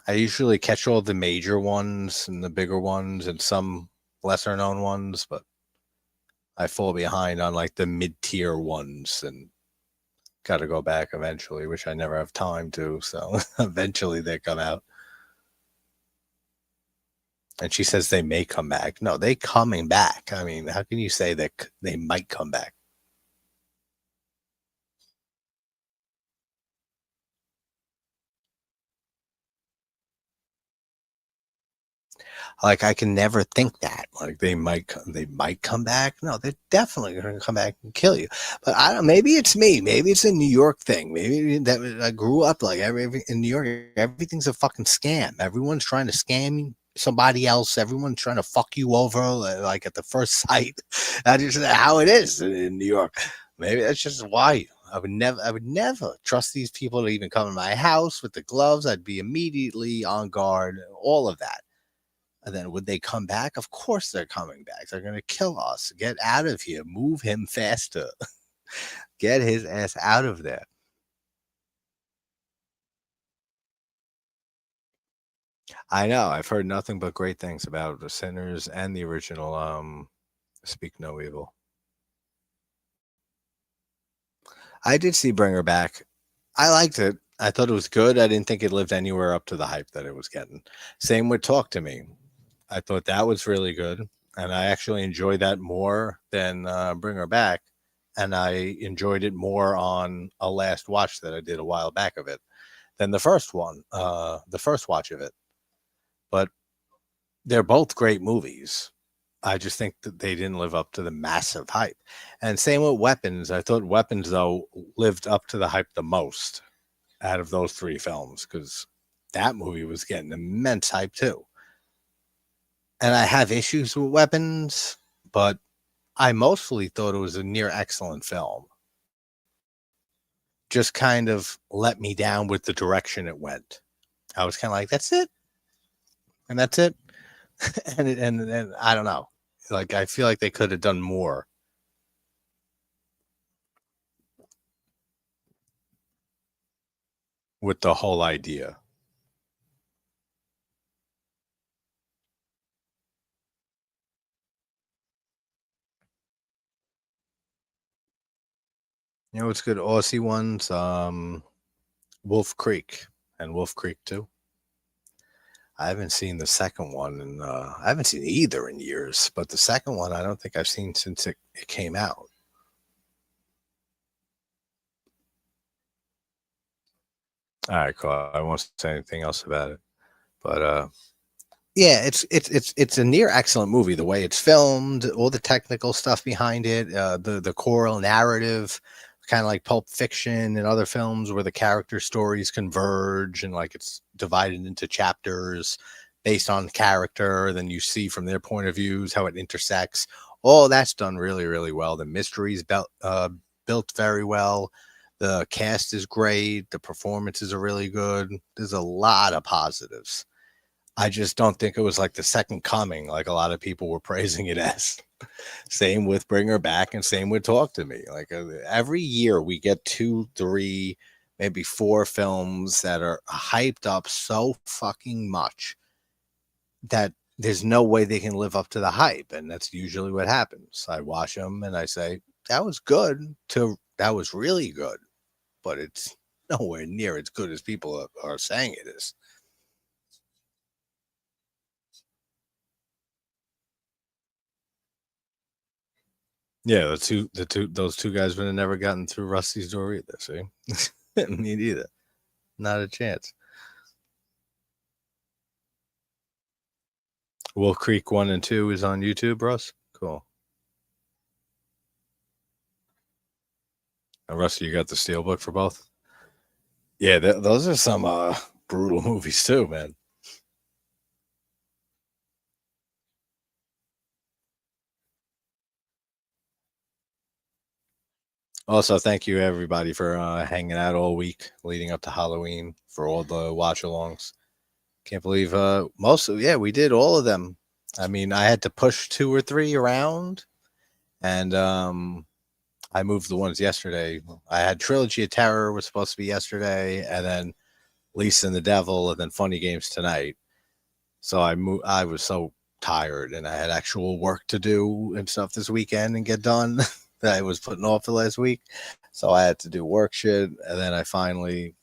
I usually catch all the major ones and the bigger ones and some lesser known ones, but I fall behind on like the mid tier ones and got to go back eventually, which I never have time to. So eventually they come out. And she says they may come back. No, they coming back. I mean, how can you say that they might come back? Like I can never think that. Like they might come back. No, they're definitely going to come back and kill you. But I don't. Maybe it's me. Maybe it's a New York thing. Maybe that I grew up like in New York. Everything's a fucking scam. Everyone's trying to scam somebody else. Everyone's trying to fuck you over like at the first sight. That is how it is in New York. Maybe that's just why. I would never trust these people to even come in my house with the gloves. I'd be immediately on guard. All of that. And then would they come back? Of course they're coming back. They're going to kill us. Get out of here. Move him faster. Get his ass out of there. I know. I've heard nothing but great things about the Sinners and the original Speak No Evil. I did see Bring Her Back. I liked it. I thought it was good. I didn't think it lived anywhere up to the hype that it was getting. Same with Talk to Me. I thought that was really good, and I actually enjoyed that more than Bring Her Back, and I enjoyed it more on a last watch that I did a while back of it than the first one, the first watch of it. But they're both great movies. I just think that they didn't live up to the massive hype. And same with Weapons. I thought Weapons, though, lived up to the hype the most out of those three films because that movie was getting immense hype too. And I have issues with Weapons, but I mostly thought it was a near excellent film. Just kind of let me down with the direction it went. I was kind of like, that's it, and that's it, and I don't know. Like I feel like they could have done more with the whole idea. You know, it's good Aussie ones. Wolf Creek and Wolf Creek 2. I haven't seen the second one, and I haven't seen either in years. But the second one, I don't think I've seen since it came out. All right, cool. I won't say anything else about it. But yeah, it's a near excellent movie. The way it's filmed, all the technical stuff behind it, the choral narrative, kind of like Pulp Fiction and other films where the character stories converge and like it's divided into chapters based on character. Then you see from their point of views how it intersects. All that's done really, really well. The mysteries built very well. The cast is great. The performances are really good. There's a lot of positives. I just don't think it was like the second coming, like a lot of people were praising it as. Same with Bring Her Back and same with Talk to Me. Like every year we get 2, 3, maybe 4 films that are hyped up so fucking much that there's no way they can live up to the hype. And that's usually what happens. I watch them and I say, that was good to that was really good, but it's nowhere near as good as people are saying it is. Yeah, those two guys would have never gotten through Rusty's door either. See, me neither. Not a chance. Wolf Creek 1 and 2 is on YouTube, Russ. Cool. And Rusty, you got the steelbook for both. Yeah, those are some brutal movies too, man. Also, thank you everybody for hanging out all week leading up to Halloween for all the watch-alongs. Can't believe most of we did all of them. I mean, I had to push 2 or 3 around, and I moved the ones yesterday. I had Trilogy of Terror was supposed to be yesterday, and then Lisa and the Devil, and then Funny Games tonight. So I moved. I was so tired, and I had actual work to do and stuff this weekend and get done that I was putting off the last week. So I had to do work shit, and then I finally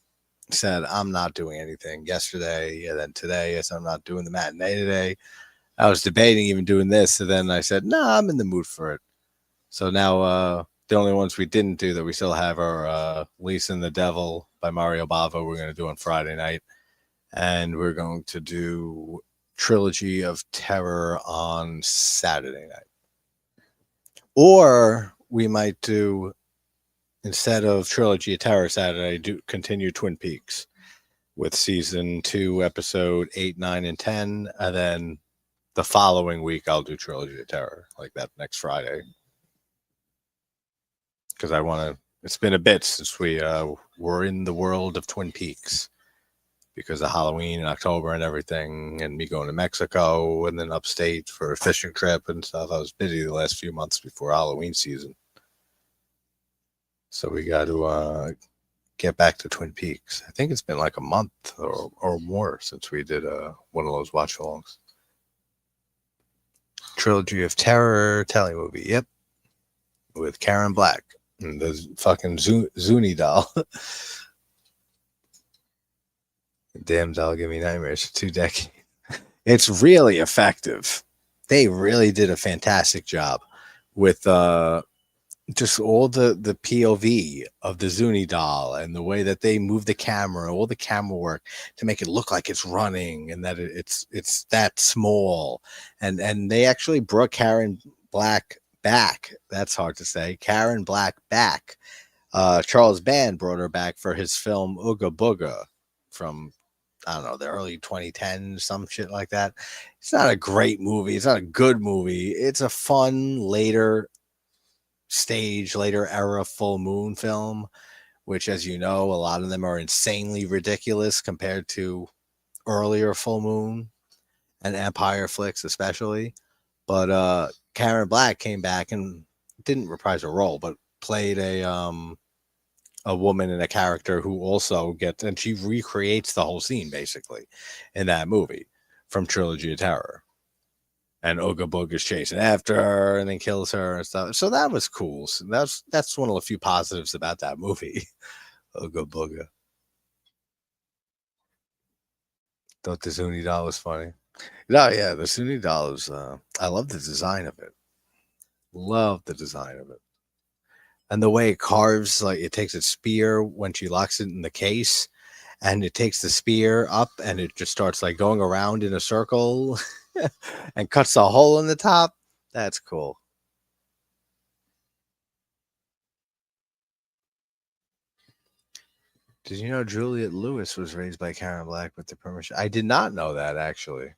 said I'm not doing anything yesterday, and then today I said I'm not doing the matinee today. I was debating even doing this, and then I said no, I'm in the mood for it. So now the only ones we didn't do that we still have are Lisa and the Devil by Mario Bava. We're going to do on Friday night. And we're going to do Trilogy of Terror on Saturday night. Or we might do, instead of Trilogy of Terror Saturday, do continue Twin Peaks with season 2, episode 8, 9, and 10. And then the following week, I'll do Trilogy of Terror, like that next Friday. Because I want to, it's been a bit since we were in the world of Twin Peaks because of Halloween in October and everything, and me going to Mexico and then upstate for a fishing trip and stuff. I was busy the last few months before Halloween season. So we got to get back to Twin Peaks. I think it's been like a month or more since we did one of those watch alongs. Trilogy of Terror telemovie. Yep, with Karen Black and the fucking Zuni doll. Damn doll, give me nightmares for 2 decades. It's really effective. They really did a fantastic job with just all the POV of the Zuni doll and the way that they move the camera, all the camera work to make it look like it's running and that it's that small. And they actually brought Karen Black back. That's hard to say. Karen Black back. Charles Band brought her back for his film Ooga Booga from, I don't know, the early 2010s, some shit like that. It's not a great movie. It's not a good movie. It's a fun later era full moon film, which, as you know, a lot of them are insanely ridiculous compared to earlier full moon and Empire flicks, especially. But Karen Black came back and didn't reprise her role, but played a woman and a character who also gets, and she recreates the whole scene basically in that movie from Trilogy of Terror. And Ooga Booga's chasing after her and then kills her and stuff. So that was cool. So that's one of the few positives about that movie. Ooga Booga. Thought the Zuni doll was funny. No, yeah, the Zuni doll is. I love the design of it. Love the design of it, and the way it carves. Like it takes its spear when she locks it in the case, and it takes the spear up, and it just starts like going around in a circle, and cuts a hole in the top. That's cool. Did you know Juliette Lewis was raised by Karen Black with the permission? I did not know that actually.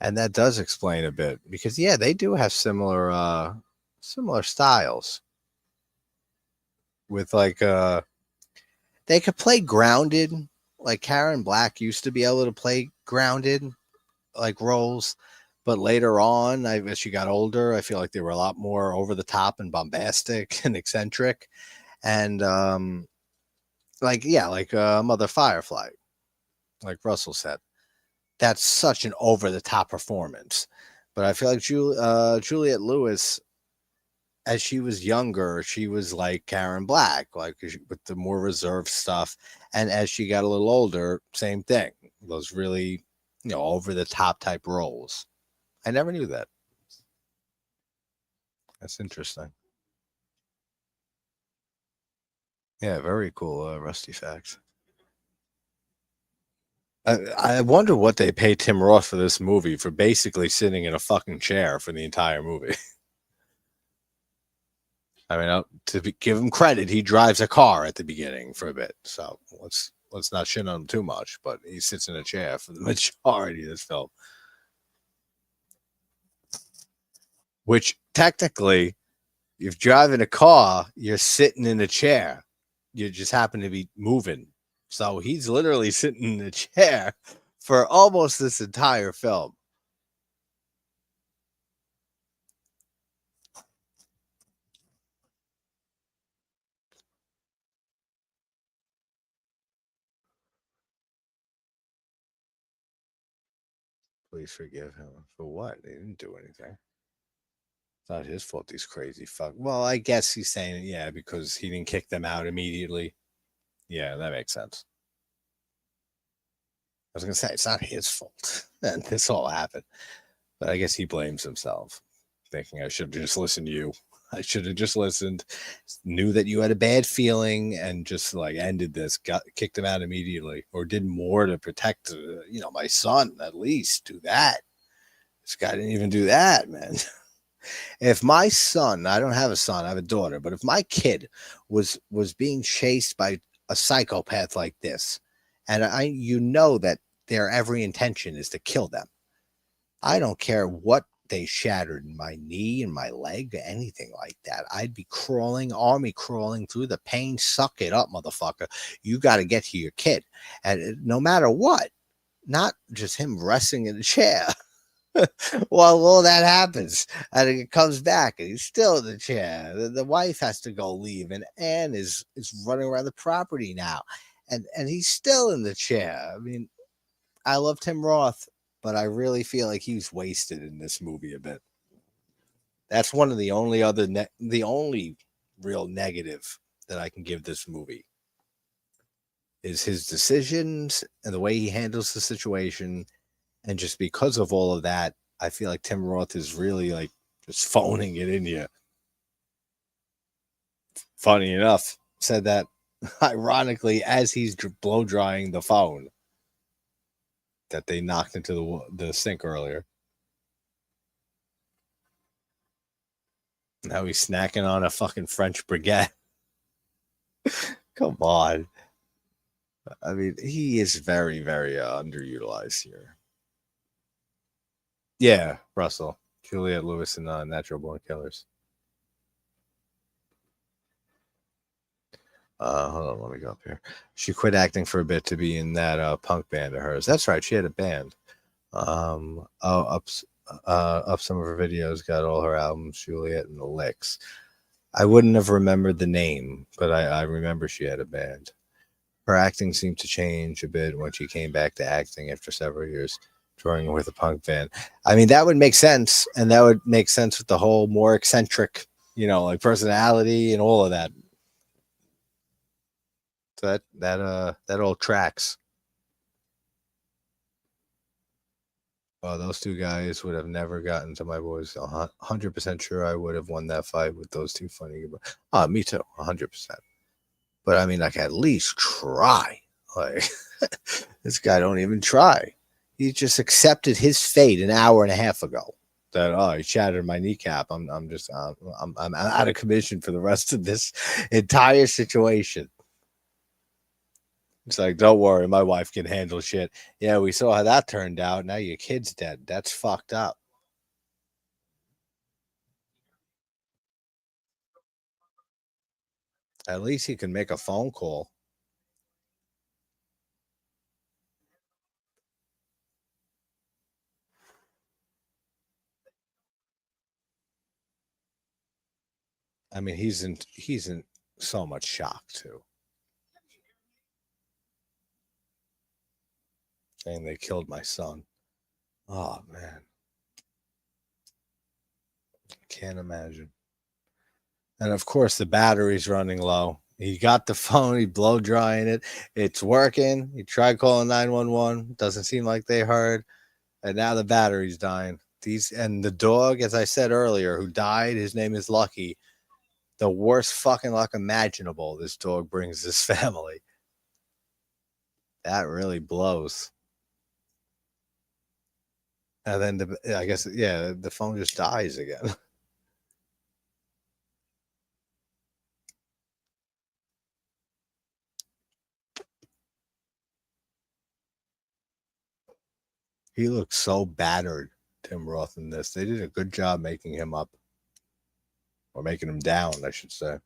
And that does explain a bit because yeah, they do have similar styles with like they could play grounded, like Karen Black used to be able to play grounded like roles, but later on, as she got older, I feel like they were a lot more over the top and bombastic and eccentric. And like yeah, like Mother Firefly, like Russell said. That's such an over the top performance. But I feel like Juliette Lewis, as she was younger, she was like Karen Black, like with the more reserved stuff. And as she got a little older, same thing. Those really, over the top type roles. I never knew that. That's interesting. Yeah, very cool, Rusty facts. I wonder what they paid Tim Roth for this movie for basically sitting in a fucking chair for the entire movie. I mean, give him credit, he drives a car at the beginning for a bit, so let's not shit on him too much. But he sits in a chair for the majority of this film, which technically, if driving a car, you're sitting in a chair. You just happen to be moving. So he's literally sitting in a chair for almost this entire film. Please forgive him for what? They didn't do anything. It's not his fault. These crazy fuck. Well, I guess he's saying yeah because he didn't kick them out immediately. Yeah, that makes sense. I was gonna say it's not his fault that this all happened, but I guess he blames himself, thinking I should have just listened to you. I should have just listened, knew that you had a bad feeling, and just like ended this, kicked him out immediately, or did more to protect, my son. At least do that. This guy didn't even do that, man. If my son, I don't have a son, I have a daughter, but if my kid was being chased by a psychopath like this, and that their every intention is to kill them, I don't care what they shattered in my knee and my leg, anything like that. I'd be army crawling through the pain. Suck it up, motherfucker. You got to get to your kid, and no matter what, not just him resting in a chair. Well, all that happens, and it comes back, and he's still in the chair. The wife has to go leave, and Anne is running around the property now, and he's still in the chair. I mean, I love Tim Roth, but I really feel like he's wasted in this movie a bit. That's one of the only the only real negative that I can give this movie is his decisions and the way he handles the situation. And just because of all of that, I feel like Tim Roth is really like just phoning it in you. Funny enough, said that ironically as he's blow drying the phone that they knocked into the sink earlier. Now he's snacking on a fucking French baguette. Come on. I mean, he is very, very underutilized here. Yeah, Russell. Juliette Lewis and Natural Born Killers. Hold on, let me go up here. She quit acting for a bit to be in that punk band of hers. That's right, she had a band. Up some of her videos, got all her albums, Juliet and the Licks. I wouldn't have remembered the name, but I remember she had a band. Her acting seemed to change a bit when she came back to acting after several years touring with a punk band. I mean, that would make sense, and that would make sense with the whole more eccentric, like personality and all of that. So that all tracks. Oh, those two guys would have never gotten to my boys. 100% sure I would have won that fight with those two funny. Me too, 100%. But I mean, like, at least try. Like, this guy don't even try. He just accepted his fate an hour and a half ago. That he shattered my kneecap. I'm out of commission for the rest of this entire situation. It's like, don't worry, my wife can handle shit. Yeah, we saw how that turned out. Now your kid's dead. That's fucked up. At least he can make a phone call. I mean, he's in so much shock too. Saying they killed my son. Oh man. Can't imagine. And of course the battery's running low. He got the phone, he blow drying it. It's working. He tried calling 911. Doesn't seem like they heard. And now the battery's dying. And the dog, as I said earlier, who died, his name is Lucky. The worst fucking luck imaginable this dog brings this family. That really blows. And then I guess, yeah, the phone just dies again. He looks so battered, Tim Roth, in this. They did a good job making him up. Or making him down, I should say.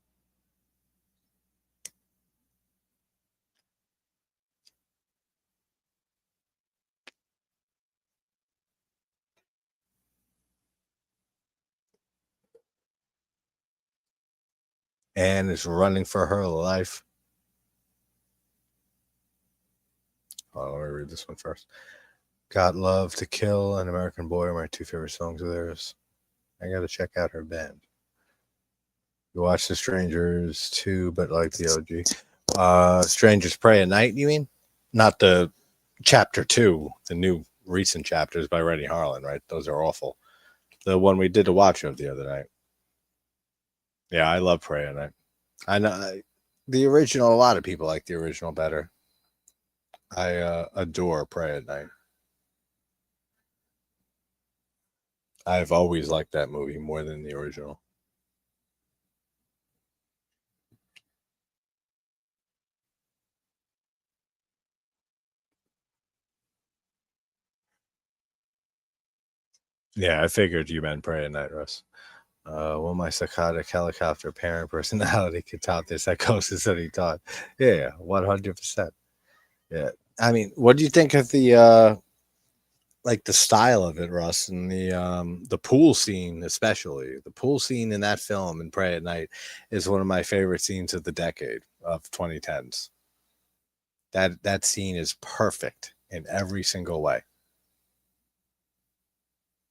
Anne is running for her life. Oh, let me read this one first. Got Love to Kill and American Boy are my two favorite songs of theirs. I gotta check out her band. You watch The Strangers too, but like the OG. Strangers Pray at Night, you mean? Not the chapter 2, the new recent chapters by Rennie Harlan, right? Those are awful. The one we did a watch of the other night. Yeah, I love Pray at Night. I know the original, a lot of people like the original better. I adore Pray at Night. I've always liked that movie more than the original. Yeah, I figured you meant Pray at Night, Russ. Will my psychotic helicopter parent personality could top the psychosis that he taught? Yeah, 100%. Yeah. I mean, what do you think of the like the style of it, Russ, and the pool scene, especially the pool scene in that film in Pray at Night is one of my favorite scenes of the decade of 2010s. That scene is perfect in every single way.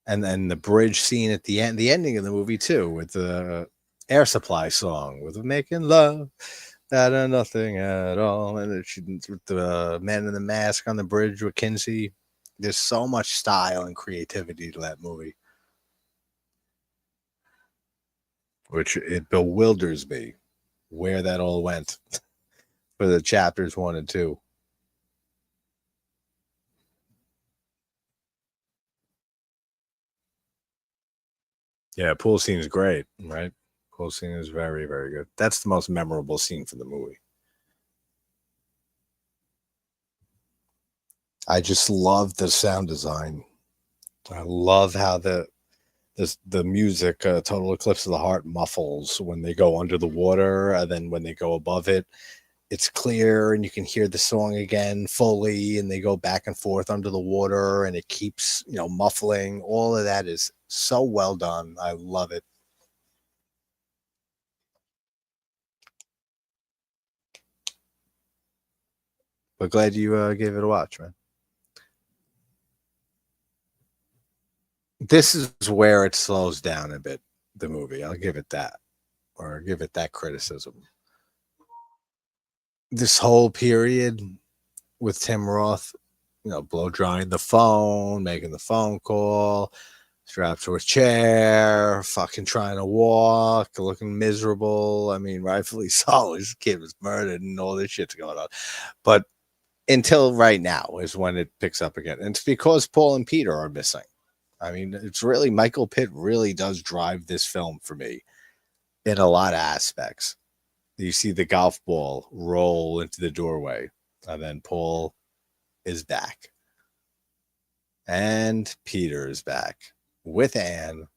And then the bridge scene at the end, the ending of the movie too, with the Air Supply song with making love out of nothing at all, and with the man in the mask on the bridge with Kinsey. There's so much style and creativity to that movie, which it bewilders me where that all went for the chapters 1 and 2. Yeah, pool scene is great, right? Pool scene is very, very good. That's the most memorable scene from the movie. I just love the sound design. I love how the music, Total Eclipse of the Heart, muffles when they go under the water, and then when they go above it, it's clear and you can hear the song again fully, and they go back and forth under the water, and it keeps muffling. All of that is so well done. I love it. But glad you gave it a watch, man. This is where it slows down a bit, the movie. I'll give it that, or give it that criticism. This whole period with Tim Roth, blow drying the phone, making the phone call, strapped to a chair, fucking trying to walk, looking miserable. I mean, rightfully so. His kid was murdered and all this shit's going on. But until right now is when it picks up again. And it's because Paul and Peter are missing. I mean, it's really Michael Pitt really does drive this film for me in a lot of aspects. You see the golf ball roll into the doorway, and then Paul is back. And Peter is back with Anne.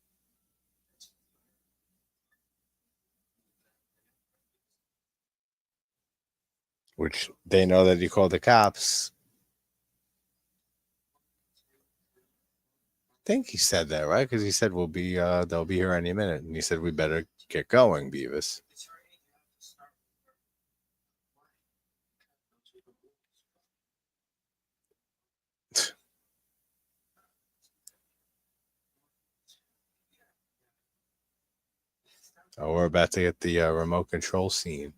Which they know that he called the cops. I think he said that, right? Because he said they'll be here any minute. And he said, we better get going, Beavis. Oh, we're about to get the remote control scene.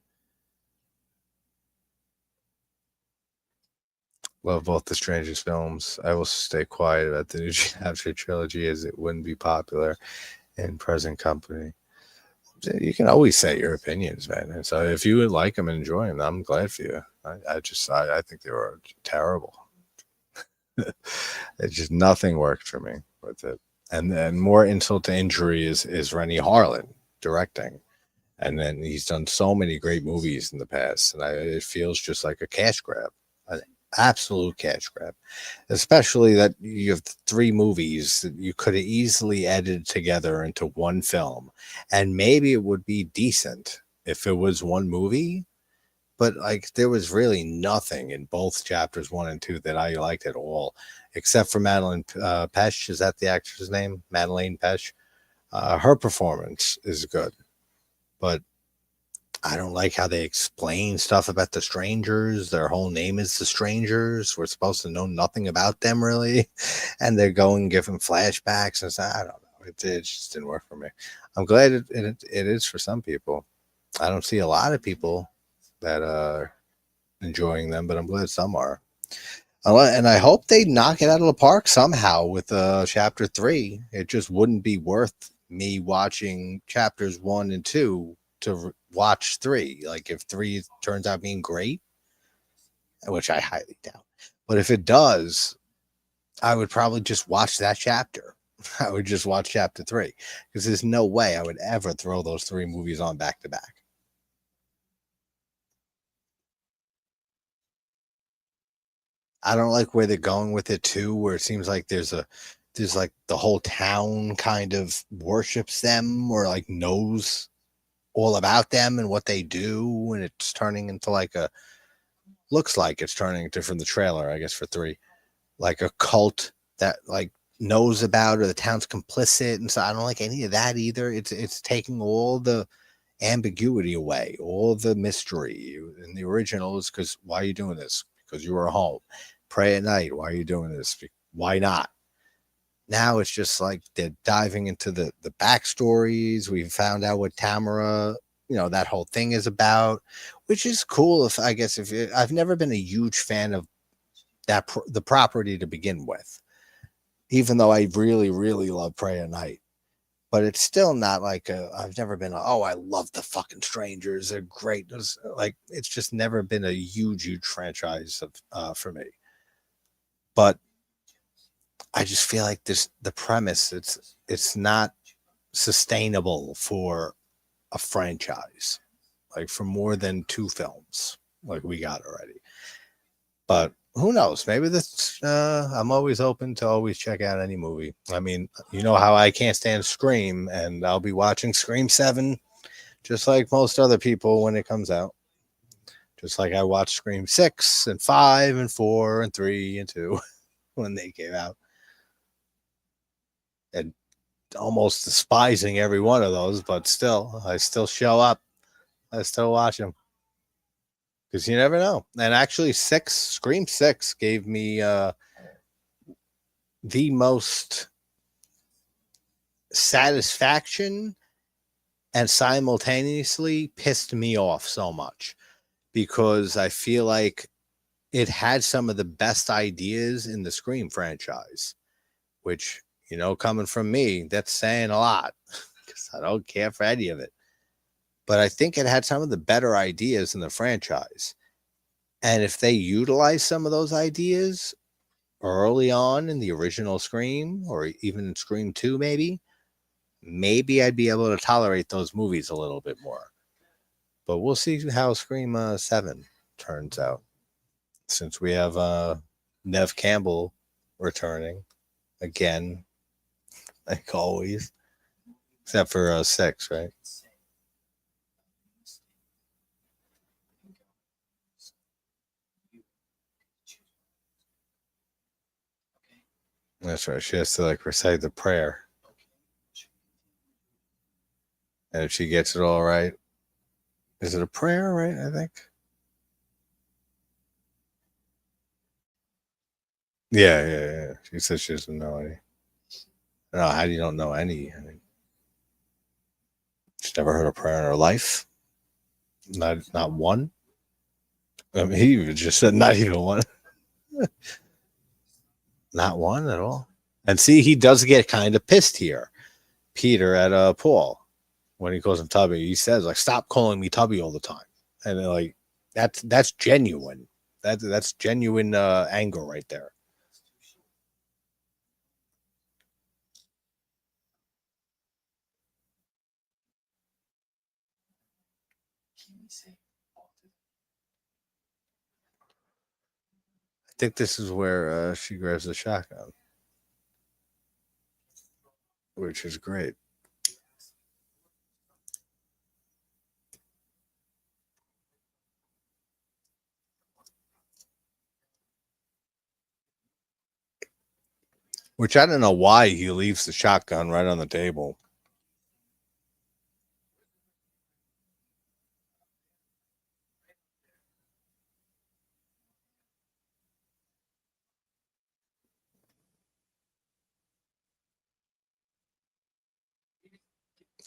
Love both the strangest films. I will stay quiet about the new chapter trilogy as it wouldn't be popular in present company. You can always say your opinions, man. And so if you would like them and enjoy them, I'm glad for you. I think they were terrible. It just nothing worked for me with it. And then more insult to injury is Rennie Harlan directing. And then he's done so many great movies in the past, and it feels just like a cash grab, an absolute cash grab. Especially that you have 3 movies that you could have easily edited together into one film, and maybe it would be decent if it was one movie. But like, there was really nothing in both chapters 1 and 2 that I liked at all, except for Madeline Pesh. Is that the actress name? Madeleine Pesh. Her performance is good, but I don't like how they explain stuff about the strangers. Their whole name is the strangers. We're supposed to know nothing about them really, and they're going and giving flashbacks and stuff. I don't know. It just didn't work for me. I'm glad it is for some people. I don't see a lot of people that are enjoying them, but I'm glad some are. And I hope they knock it out of the park somehow with chapter 3. It just wouldn't be worth me watching chapters 1 and 2 to watch 3. Like, if 3 turns out being great, which I highly doubt, but if it does, I would probably just watch that chapter. I would just watch chapter 3, because there's no way I would ever throw those 3 movies on back to back. I don't like where they're going with it too, where it seems like there's like the whole town kind of worships them, or like knows all about them and what they do, and it's turning into like looks like it's turning into, from the trailer, I guess, for 3, like a cult that like knows about, or the town's complicit, and so I don't like any of that either. It's taking all the ambiguity away, all the mystery. In the original is because why are you doing this? Because you were home. Pray at night. Why are you doing this? Why not? Now it's just like they're diving into the backstories. We found out what Tamara, that whole thing is about, which is cool. If I guess if it, I've never been a huge fan of the property to begin with, even though I really really love Pray at Night. But it's still not like I've never been oh, I love the fucking strangers, they're great. It's just never been a huge franchise for me. But I just feel like the premise, it's not sustainable for a franchise, like for more than 2 films like we got already. But who knows? Maybe this. I'm always open to always check out any movie. I mean, you know how I can't stand Scream, and I'll be watching Scream 7, just like most other people when it comes out. Just like I watched Scream 6 and 5 and 4 and 3 and 2 when they came out, and almost despising every one of those, but still, I still show up. I still watch them because you never know. And actually, Scream 6 gave me the most satisfaction and simultaneously pissed me off so much, because I feel like it had some of the best ideas in the Scream franchise, which, coming from me, that's saying a lot because I don't care for any of it. But I think it had some of the better ideas in the franchise. And if they utilize some of those ideas early on in the original Scream, or even in Scream 2, maybe I'd be able to tolerate those movies a little bit more. But we'll see how Scream 7 turns out, since we have Nev Campbell returning again, like always, except for 6, right? That's right. She has to like recite the prayer, and if she gets it all right, is it a prayer, right? I think. Yeah. She says she doesn't know any. No, how do you don't know any? I mean, she's never heard a prayer in her life. Not one. I mean, he just said not even one. Not one at all. And see, he does get kind of pissed here, Peter, at Paul, when he calls him Tubby. He says like, "Stop calling me Tubby all the time," and like that's genuine. That's genuine anger right there. I think this is where she grabs the shotgun, which is great. Which I don't know why he leaves the shotgun right on the table.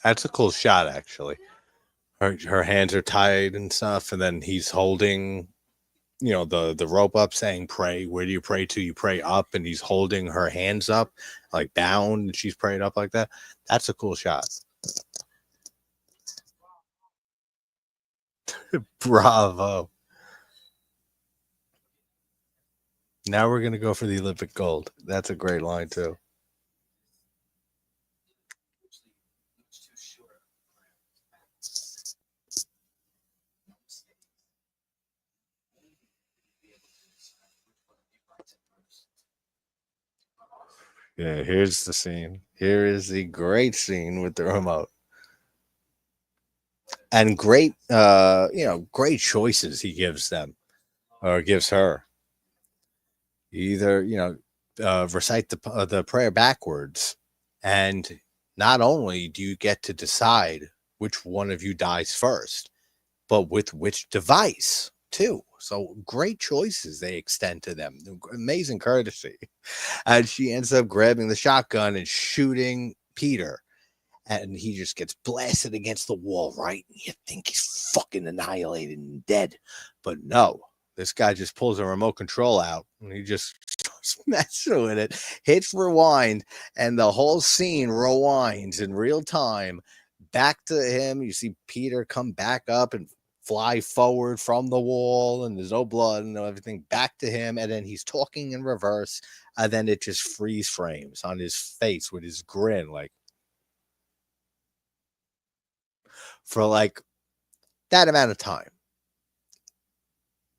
That's a cool shot, actually. Her hands are tied and stuff, and then he's holding, the rope up, saying pray. Where do you pray to? You pray up, and he's holding her hands up like bound, and she's praying up like that. That's a cool shot. Bravo. Now we're gonna go for the Olympic gold. That's a great line too. Yeah, here's the scene. Here is the great scene with the remote. And great great choices he gives them, or gives her. Either, recite the prayer backwards, and not only do you get to decide which one of you dies first, but with which device too. So great choices they extend to them. Amazing courtesy. And she ends up grabbing the shotgun and shooting Peter. And he just gets blasted against the wall, right? And you think he's fucking annihilated and dead. But no, this guy just pulls a remote control out and he just starts messing with it, hits rewind, and the whole scene rewinds in real time back to him. You see Peter come back up and fly forward from the wall, and there's no blood and everything, back to him. And then he's talking in reverse. And then it just freeze frames on his face with his grin, like, for like that amount of time.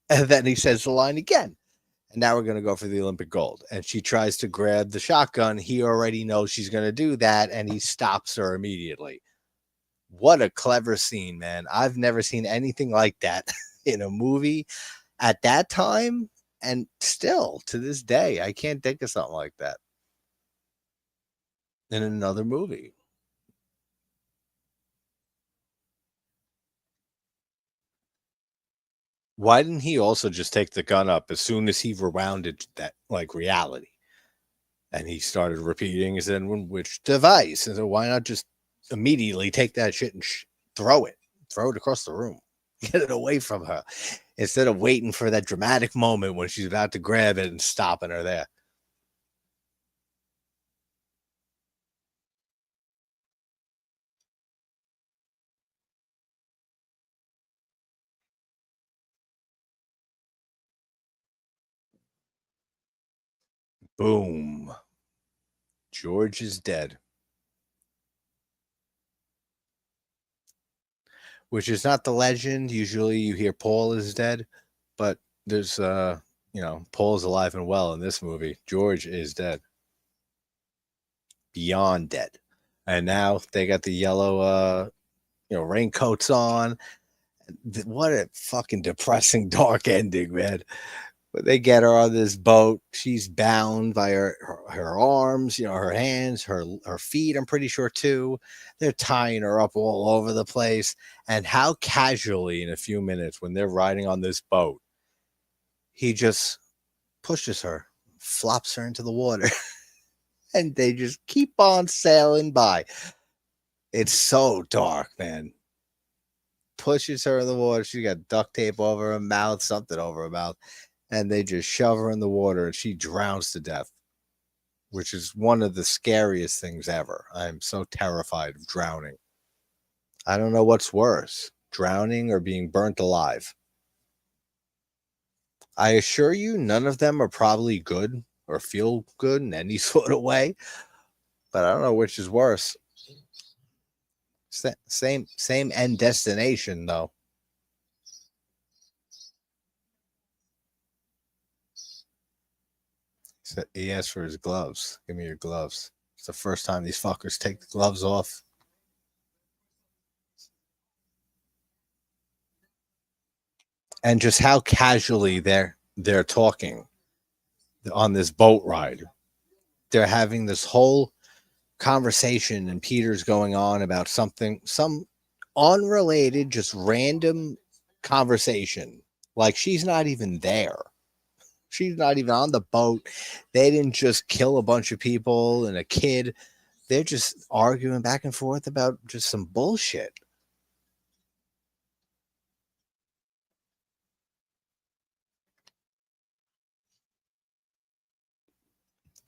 And then he says the line again. And now we're going to go for the Olympic gold. And she tries to grab the shotgun. He already knows she's going to do that. And he stops her immediately. What a clever scene, man. I've never seen anything like that in a movie at that time. And still to this day, I can't think of something like that in another movie. Why didn't he also just take the gun up as soon as he rewounded that, like, reality? And he started repeating, he said, which device? And so why not just immediately take that shit and throw it across the room, get it away from her, instead of waiting for that dramatic moment when she's about to grab it and stopping her there. Boom. George is dead. Which is not the legend. Usually you hear Paul is dead, but there's Paul's alive and well in this movie. George is dead. Beyond dead. And now they got the yellow raincoats on. What a fucking depressing, dark ending, man. But they get her on this boat. She's bound by her arms, her hands, her feet, I'm pretty sure too. They're tying her up all over the place. And how casually, in a few minutes, when they're riding on this boat, he just pushes her, flops her into the water, and they just keep on sailing by. It's so dark, man. Pushes her in the water. She got duct tape over her mouth, something over her mouth, and they just shove her in the water and she drowns to death, which is one of the scariest things ever. I'm so terrified of drowning. I don't know what's worse, drowning or being burnt alive. I assure you, none of them are probably good or feel good in any sort of way, but I don't know which is worse. Same end destination, though. So he asked for his gloves. Give me your gloves. It's the first time these fuckers take the gloves off. And just how casually they're talking on this boat ride. They're having this whole conversation, and Peter's going on about some unrelated, just random conversation. Like she's not even there. She's not even on the boat. They didn't just kill a bunch of people and a kid. They're just arguing back and forth about just some bullshit.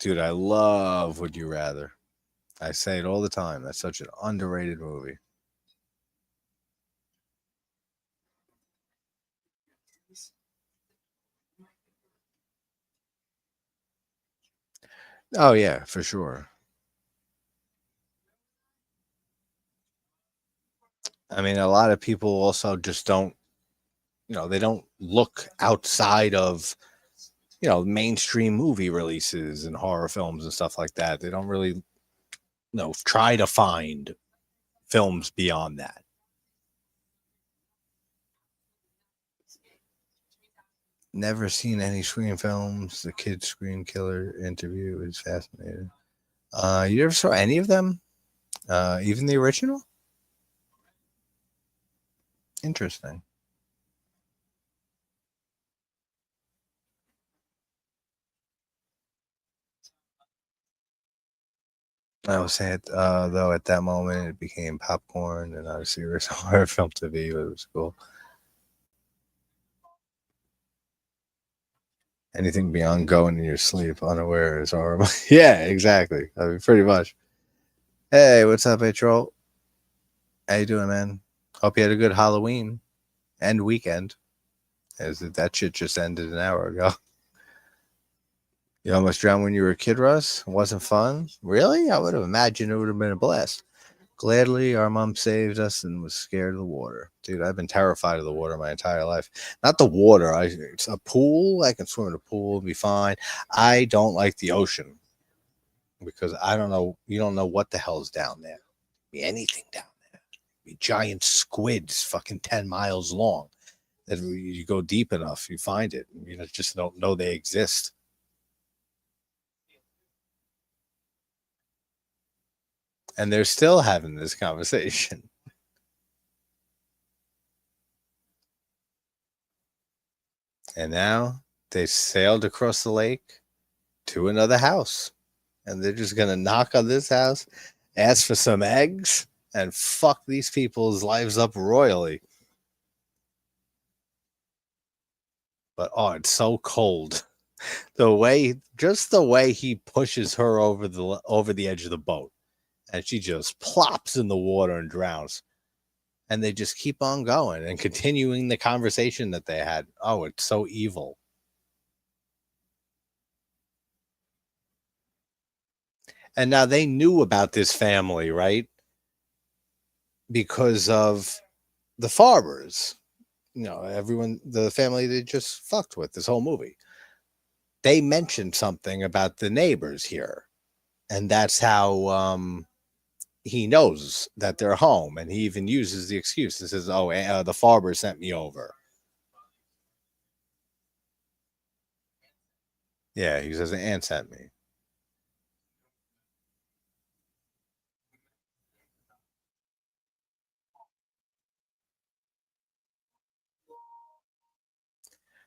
Dude, I love Would You Rather. I say it all the time. That's such an underrated movie. Oh, yeah, for sure. I mean, a lot of people also just don't, they don't look outside of, mainstream movie releases and horror films and stuff like that. They don't really, try to find films beyond that. Never seen any Scream films. The Kid Scream Killer interview is fascinating. You ever saw any of them? Even the original? Interesting. I was saying, though, at that moment it became popcorn and not a serious horror film to be, but it was cool. Anything beyond going in your sleep unaware is horrible. Yeah, exactly. I mean, pretty much. Hey, what's up, hey troll? How you doing, man? Hope you had a good Halloween and weekend. As that shit just ended an hour ago. You almost drowned when you were a kid, Russ? It wasn't fun? Really? I would have imagined it would have been a blast. Gladly, our mom saved us and was scared of the water. Dude, I've been terrified of the water my entire life. Not the water. It's a pool. I can swim in a pool and be fine. I don't like the ocean because I don't know. You don't know what the hell's down there. Be anything down there. Be giant squids, fucking 10 miles long. That you go deep enough, you find it. You know, just don't know they exist. And they're still having this conversation. And now they sailed across the lake to another house. And they're just going to knock on this house, ask for some eggs, and fuck these people's lives up royally. But oh, it's so cold. Just the way he pushes her over the edge of the boat, and she just plops in the water and drowns. And they just keep on going and continuing the conversation that they had. Oh, it's so evil. And now they knew about this family, right? Because of the Farbers. You know, everyone, the family they just fucked with this whole movie. They mentioned something about the neighbors here. And that's how he knows that they're home. And he even uses the excuse and says, oh, the Farbers sent me over. Yeah, he says, an aunt sent me.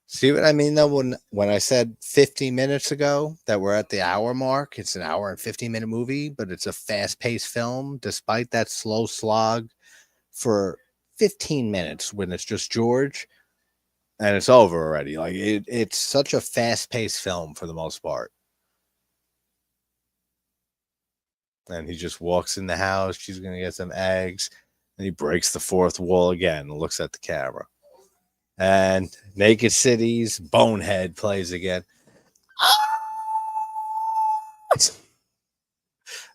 See what I mean though when I said 50 minutes ago that we're at the hour mark, it's an hour and 15-minute movie, but it's a fast-paced film despite that slow slog for 15 minutes when it's just George and it's over already. Like it's such a fast-paced film for the most part. And he just walks in the house, she's going to get some eggs, and he breaks the fourth wall again and looks at the camera. And Naked Cities Bonehead plays again.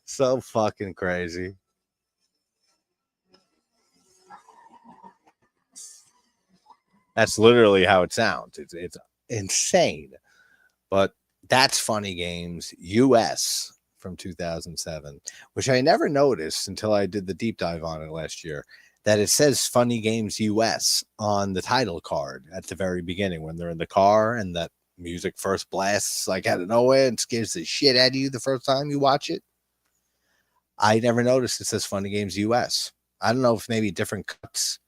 So fucking crazy. That's literally how it sounds. It's insane. But that's Funny Games US from 2007, which I never noticed until I did the deep dive on it last year. That it says Funny Games US on the title card at the very beginning when they're in the car and that music first blasts like out of nowhere and scares the shit out of you the first time you watch it. I never noticed it says Funny Games US. I don't know if maybe different cuts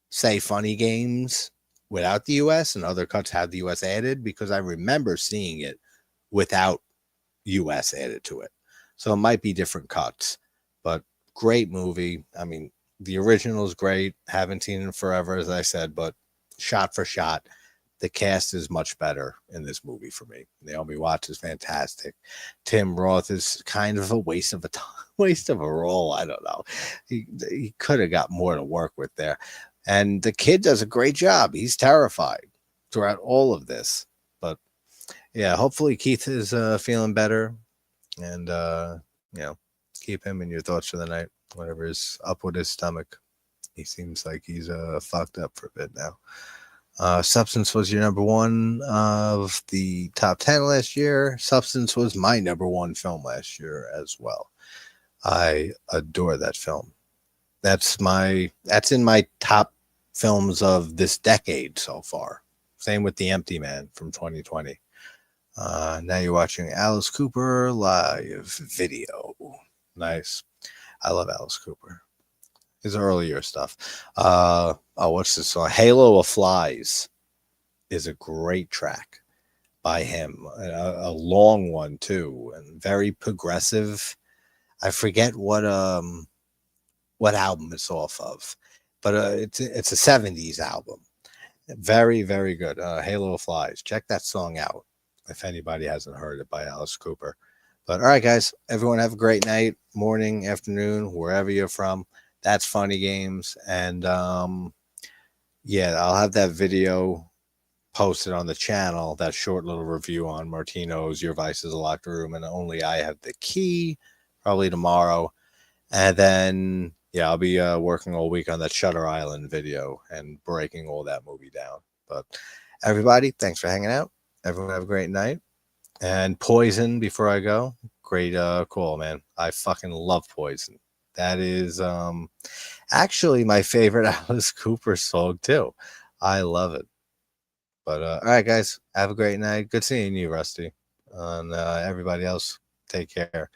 say Funny Games without the US and other cuts have the US added because I remember seeing it without US added to it. So it might be different cuts, but great movie. I mean, the original is great. Haven't seen it forever, as I said, but shot for shot, the cast is much better in this movie for me. Naomi Watts is fantastic. Tim Roth is kind of a waste of a waste of a role. I don't know. He could have got more to work with there. And the kid does a great job. He's terrified throughout all of this. But yeah, hopefully Keith is feeling better. And, you know, keep him in your thoughts for the night, whatever is up with his stomach. He seems like he's fucked up for a bit now. Substance was your number one of the top 10 last year. Substance was my number one film last year as well. I adore that film. That's in my top films of this decade so far. Same with The Empty Man from 2020. Now you're watching Alice Cooper live video. Nice. I love Alice Cooper. His earlier stuff. What's this song? Halo of Flies is a great track by him. A long one too, and very progressive. I forget what album it's off of, but it's a 70s album. Very, very good. Halo of Flies. Check that song out if anybody hasn't heard it by Alice Cooper. But all right, guys, everyone have a great night, morning, afternoon, wherever you're from. That's Funny Games. And yeah, I'll have that video posted on the channel, that short little review on Martino's Your Vice is a Locked Room and Only I Have the Key, probably tomorrow. And then, yeah, I'll be working all week on that Shutter Island video and breaking all that movie down. But everybody, thanks for hanging out. Everyone have a great night. And Poison, before I go, great call, man. I fucking love Poison. That is actually my favorite Alice Cooper song, too. I love it. But all right, guys, have a great night. Good seeing you, Rusty. And everybody else, take care.